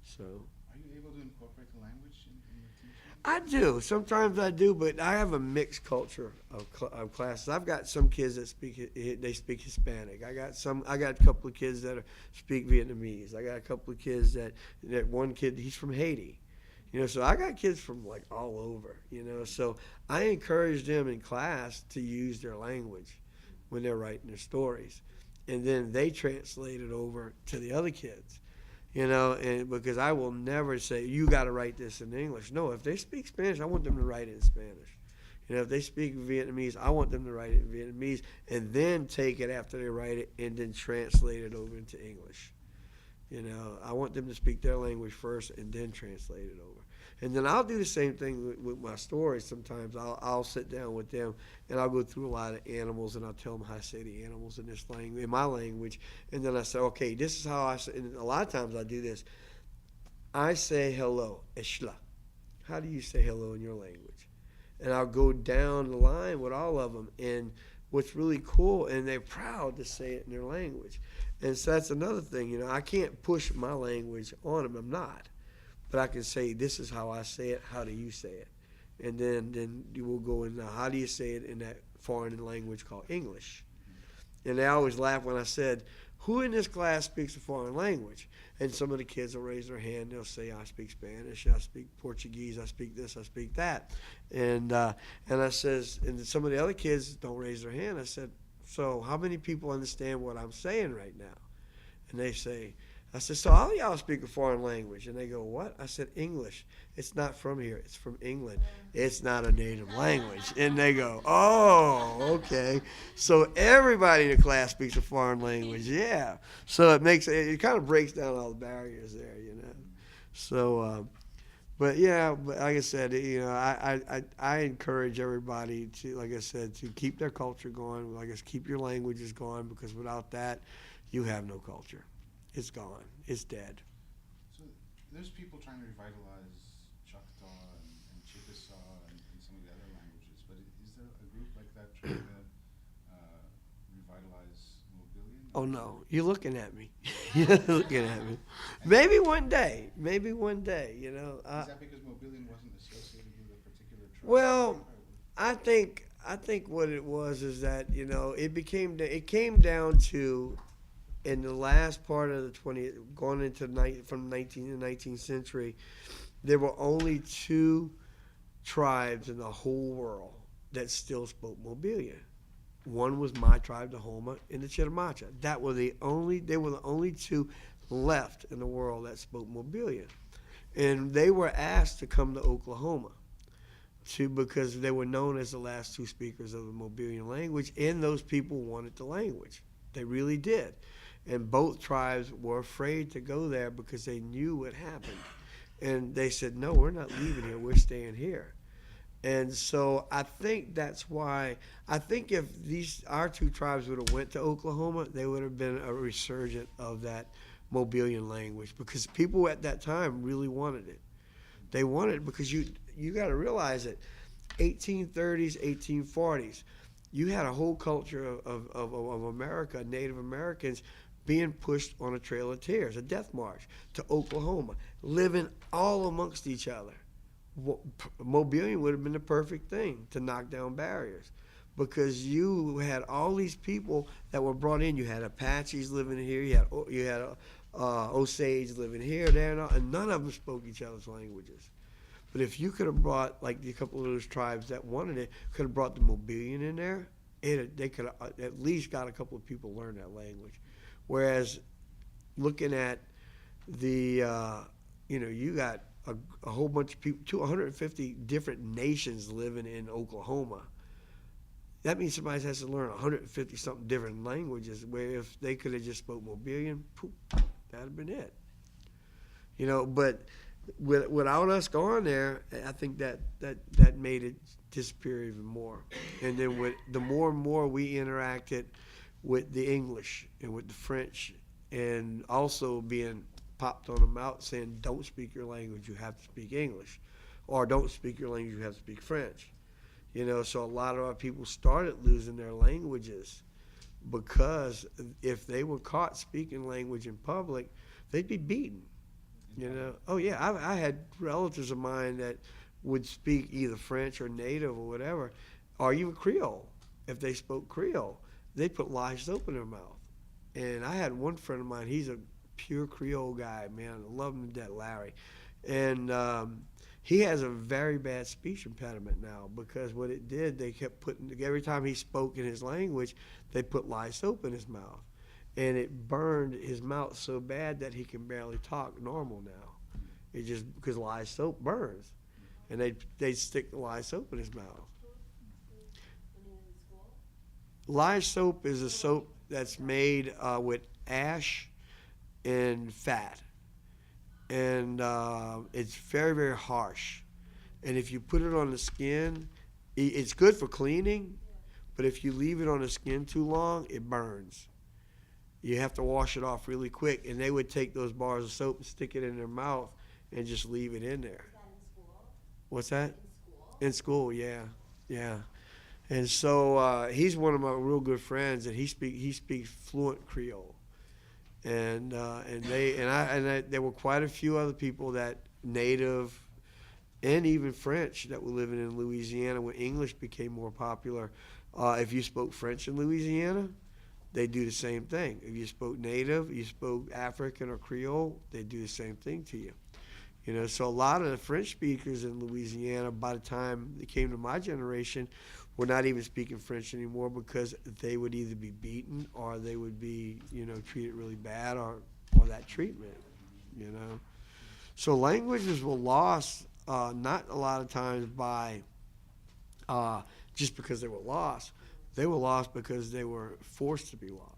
So. Are you able to incorporate the language in your teaching? I do. Sometimes I do, but I have a mixed culture of classes. I've got some kids that speak Hispanic. I got a couple of kids that speak Vietnamese. I got a couple of kids that one kid, he's from Haiti. You know, so I got kids from like all over, you know. So I encourage them in class to use their language when they're writing their stories. And then they translate it over to the other kids. You know, and because I will never say, you got to write this in English. No, if they speak Spanish, I want them to write it in Spanish. You know, if they speak Vietnamese, I want them to write it in Vietnamese and then take it after they write it and then translate it over into English. You know, I want them to speak their language first and then translate it over. And then I'll do the same thing with my stories sometimes. I'll sit down with them and I'll go through a lot of animals and I'll tell them how to say the animals in this language, in my language. And then I say, okay, this is how I say, and a lot of times I do this. I say hello, eshla. How do you say hello in your language? And I'll go down the line with all of them. And what's really cool, and they're proud to say it in their language. And so that's another thing, you know, I can't push my language on them. I'm not. But I can say, this is how I say it. How do you say it? And then you will go in, how do you say it in that foreign language called English? And they always laugh when I said, who in this class speaks a foreign language? And some of the kids will raise their hand. They'll say, I speak Spanish, I speak Portuguese, I speak this, I speak that. And I says, and some of the other kids don't raise their hand. I said, So how many people understand what I'm saying right now? And they say, I said, so all y'all speak a foreign language. And they go, what? I said, English. It's not from here. It's from England. It's not a native language. And they go, oh, okay. So everybody in the class speaks a foreign language. Yeah. So it kind of breaks down all the barriers there, you know. So, but yeah, but like I said, you know, I encourage everybody to, like I said, to keep their culture going. Like I said, keep your languages going, because without that, you have no culture. It's gone. It's dead. So there's people trying to revitalize Choctaw and Chickasaw and some of the other languages, but is there a group like that trying to revitalize Mobilian? Oh no, you're looking at me. You're looking at me. Maybe one day. Maybe one day. You know. Is that because Mobilian wasn't associated with a particular tribe? Well, I think what it was is that, you know, it came down to, in the last part of the 20th, going into from 19th century, there were only two tribes in the whole world that still spoke Mobilian. One was my tribe, the Homa, and the Chitimacha. They were the only two left in the world that spoke Mobilian. And they were asked to come to Oklahoma because they were known as the last two speakers of the Mobilian language, and those people wanted the language. They really did. And both tribes were afraid to go there because they knew what happened. And they said, no, we're not leaving here. We're staying here. And so I think that's why, I think if our two tribes would have went to Oklahoma, they would have been a resurgent of that Mobilian language, because people at that time really wanted it. They wanted it because you got to realize that 1830s, 1840s, you had a whole culture of America, Native Americans, being pushed on a trail of tears, a death march to Oklahoma, living all amongst each other. Mobilian would have been the perfect thing to knock down barriers, because you had all these people that were brought in. You had Apaches living here, you had Osage living here, there, and none of them spoke each other's languages. But if you could have brought, like a couple of those tribes that wanted it, could have brought the Mobilian in there, they could have at least got a couple of people to learn that language. Whereas looking at you got a whole bunch of people, 250 different nations living in Oklahoma. That means somebody has to learn 150 something different languages, where if they could have just spoke Mobilian, poof, that'd have been it. You know, but without us going there, I think that made it disappear even more. And then the more and more we interacted with the English and with the French, and also being popped on the mouth saying, don't speak your language, you have to speak English, or don't speak your language, you have to speak French. You know, so a lot of our people started losing their languages, because if they were caught speaking language in public, they'd be beaten. You know, oh yeah, I had relatives of mine that would speak either French or Native or whatever, or even Creole. If they spoke Creole, they put lye soap in their mouth. And I had one friend of mine, he's a pure Creole guy, man, I love him to death, Larry. And he has a very bad speech impediment now, because what it did, they kept putting, every time he spoke in his language, they put lye soap in his mouth. And it burned his mouth so bad that he can barely talk normal now. It just, because lye soap burns. And they'd stick the lye soap in his mouth. Lye soap is a soap that's made with ash and fat. And it's very, very harsh. And if you put it on the skin, it's good for cleaning, but if you leave it on the skin too long, it burns. You have to wash it off really quick. And they would take those bars of soap and stick it in their mouth and just leave it in there. Is that in school? What's that? In school? In school, yeah, yeah. And so he's one of my real good friends, and he speaks fluent Creole. And there were quite a few other people that Native and even French that were living in Louisiana when English became more popular. If you spoke French in Louisiana, they do the same thing. If you spoke Native, you spoke African or Creole, they do the same thing to you. You know, so a lot of the French speakers in Louisiana, by the time they came to my generation, were not even speaking French anymore because they would either be beaten or they would be, treated really bad or that treatment, you know. So languages were lost, not a lot of times by just because they were lost. They were lost because they were forced to be lost.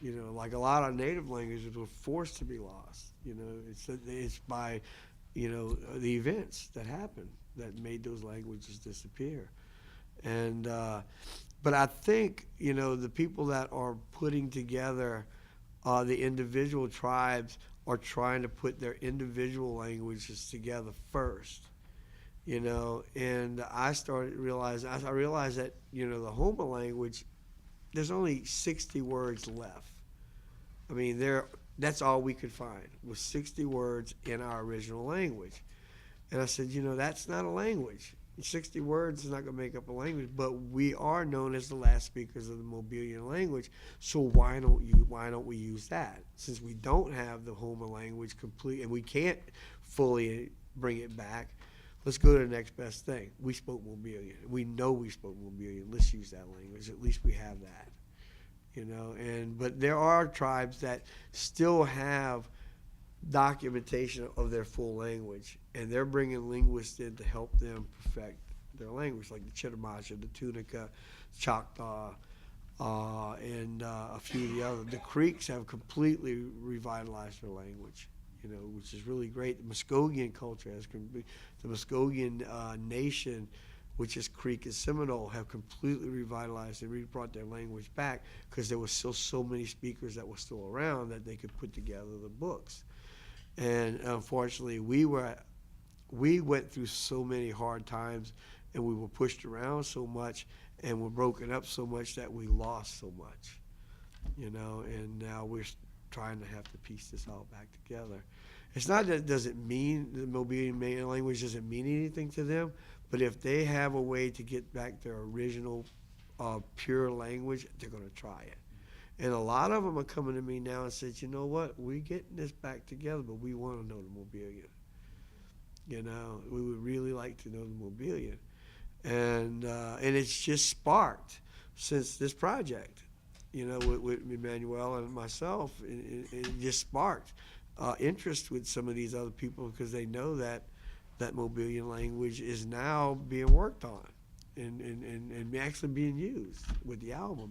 Like a lot of native languages were forced to be lost. It's by, the events that happened that made those languages disappear. And but I think the people that are putting together the individual tribes are trying to put their individual languages together first. And I realized that the Houma language, there's only 60 words left. I mean, that's all we could find was 60 words in our original language. And I said, that's not a language. 60 words is not going to make up a language, but we are known as the last speakers of the Mobilian language. So why don't we use that? Since we don't have the Houma language complete and we can't fully bring it back, let's go to the next best thing. We spoke Mobilian. We know we spoke Mobilian. Let's use that language. At least we have that. But there are tribes that still have documentation of their full language, and they're bringing linguists in to help them perfect their language, like the Chitimacha, the Tunica, Choctaw, and a few of the others. The Creeks have completely revitalized their language, which is really great. The Muskogean culture the Muskogean nation, which is Creek and Seminole, have completely revitalized and brought their language back because there were still so many speakers that were still around that they could put together the books. And unfortunately, we went through so many hard times, and we were pushed around so much, and were broken up so much that we lost so much, and now we're trying to have to piece this all back together. It's not that it doesn't mean the Mobilian language doesn't mean anything to them, but if they have a way to get back their original pure language, they're going to try it. And a lot of them are coming to me now and said, you know what, we're getting this back together, but we want to know the Mobilian. We would really like to know the Mobilian. And it's just sparked since this project, with Emmanuel and myself. It just sparked interest with some of these other people because they know that Mobilian language is now being worked on and actually being used with the album,